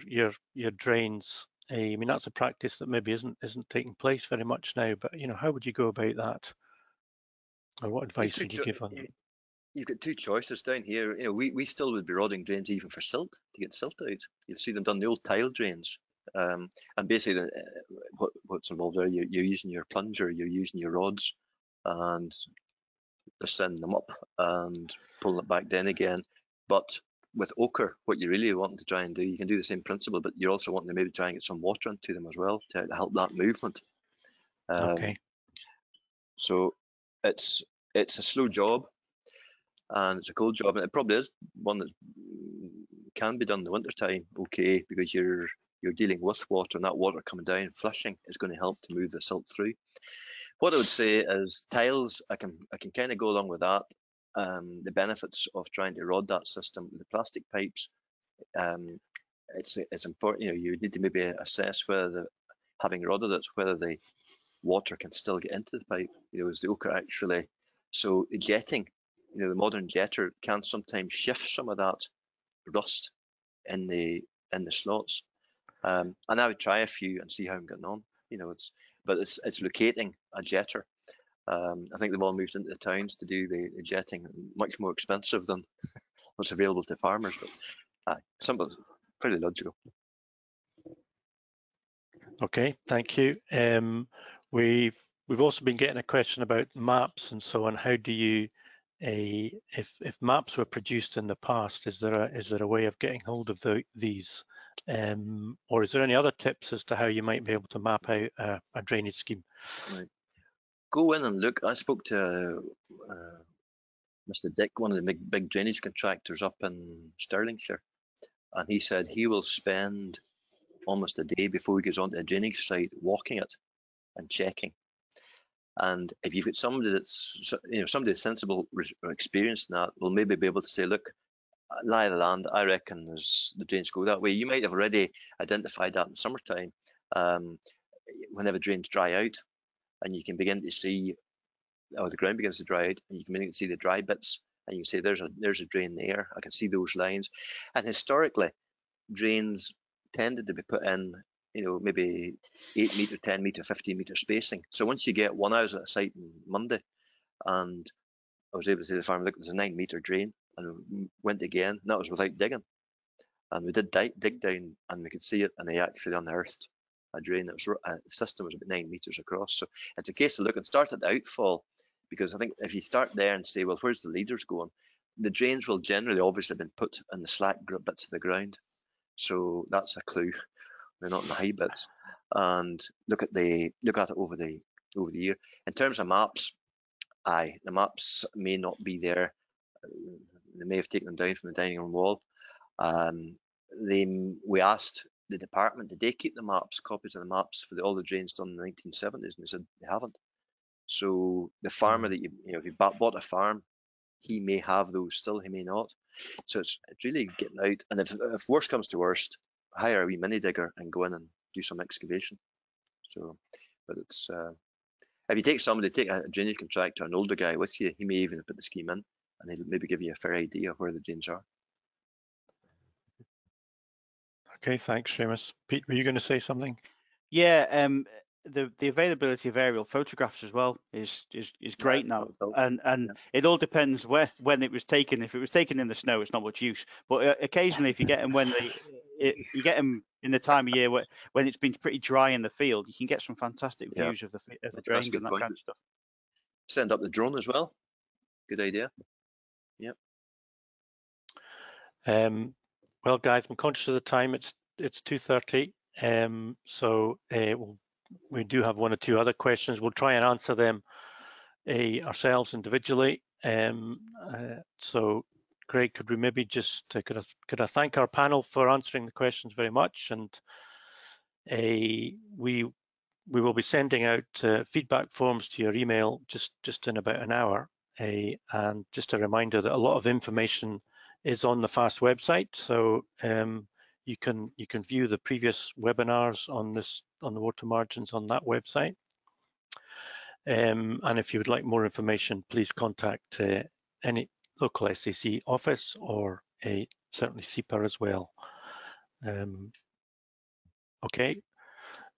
drains, I mean, that's a practice that maybe isn't taking place very much now. But how would you go about that, or what advice would you give on that? You've got two choices down here. We still would be rodding drains even for silt to get silt out. You'll see them done, the old tile drains. And basically, what's involved there, you're using your plunger, you're using your rods, and just sending them up and pulling it back down again. But with ochre, what you really want to try and do, you can do the same principle, but you're also wanting to maybe try and get some water into them as well to help that movement. Okay. So it's a slow job, and it's a cold job, and it probably is one that can be done in the winter time, okay, because you're dealing with water, and that water coming down, flushing, is going to help to move the silt through. What I would say is tiles, I can kind of go along with that. the benefits of trying to rod that system with the plastic pipes. It's important. You need to maybe assess whether having rodded it, whether the water can still get into the pipe. Is the ochre actually? So the jetting, the modern jetter can sometimes shift some of that rust in the slots. And I would try a few and see how I'm getting on. But it's locating a jetter. I think they've all moved into the towns to do the jetting, much more expensive than what's available to farmers. But some of it's pretty logical. Okay, thank you. We've also been getting a question about maps and so on. How do you, if maps were produced in the past, is there a way of getting hold of these, or is there any other tips as to how you might be able to map out a drainage scheme? Right. Go in and look. I spoke to Mr. Dick, one of the big drainage contractors up in Stirlingshire, and he said he will spend almost a day before he goes onto a drainage site walking it and checking. And if you've got somebody that's sensible or experienced in that, will maybe be able to say, look, lie of the land, I reckon the drains go that way. You might have already identified that in summertime, whenever drains dry out, and you can begin to see, or the ground begins to dry out, and you can begin to see the dry bits, and you can say there's a drain there. I can see those lines. And historically, drains tended to be put in, maybe 8 metre, 10 metre, 15 metre spacing. So once you get one, I was at a site on Monday, and I was able to say to the farmer, look, there's a 9 metre drain, and we went again, and that was without digging. And we did dig down, and we could see it, and they actually unearthed a drain that was, the system was about 9 metres across. So it's a case of looking, start at the outfall, because I think if you start there and say, well, where's the leaders going? The drains will generally obviously have been put in the slack bits of the ground. So that's a clue. They're not in the high bits. And look at it over the year. In terms of maps, the maps may not be there. They may have taken them down from the dining room wall. We asked the department, did they keep the maps, copies of the maps for all the drains done in the 1970s? And they said they haven't. So the farmer that if you bought a farm, he may have those still, he may not. So it's really getting out. And if worst comes to worst, hire a wee mini digger and go in and do some excavation. So, but it's if you take a drainage contractor, an older guy with you, he may even put the scheme in, and he'll maybe give you a fair idea of where the drains are. Okay, thanks, Seamus. Pete, were you going to say something? Yeah, the availability of aerial photographs as well is great now, and it all depends when it was taken. If it was taken in the snow, it's not much use. But occasionally, if you get them you get them in the time of year when it's been pretty dry in the field, you can get some fantastic views of the drains and that kind of stuff. Send up the drone as well. Good idea. Yep. Well, guys, I'm conscious of the time. It's 2:30. So we do have one or two other questions. We'll try and answer them ourselves individually. So, Craig, could we maybe just could I thank our panel for answering the questions very much, and we will be sending out feedback forms to your email just in about an hour. And just a reminder that a lot of information is on the FAST website, so you can view the previous webinars on the water margins on that website. And if you would like more information, please contact any local SAC office or certainly SEPA as well. Okay.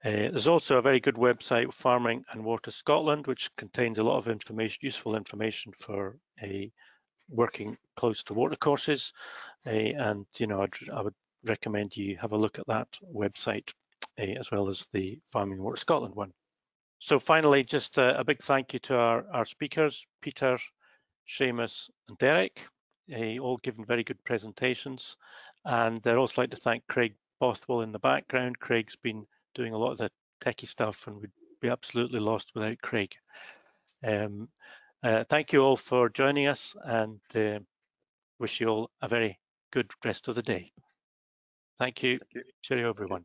There's also a very good website, Farming and Water Scotland, which contains a lot of information, useful information for working close to watercourses. And I would recommend you have a look at that website as well as the Farming and Water Scotland one. So finally, just a big thank you to our speakers, Peter, Seamus and Derek, all given very good presentations. And I'd also like to thank Craig Bothwell in the background. Craig's been doing a lot of the techie stuff and we'd be absolutely lost without Craig. Thank you all for joining us, and wish you all a very good rest of the day. Thank you. Cheerio, everyone.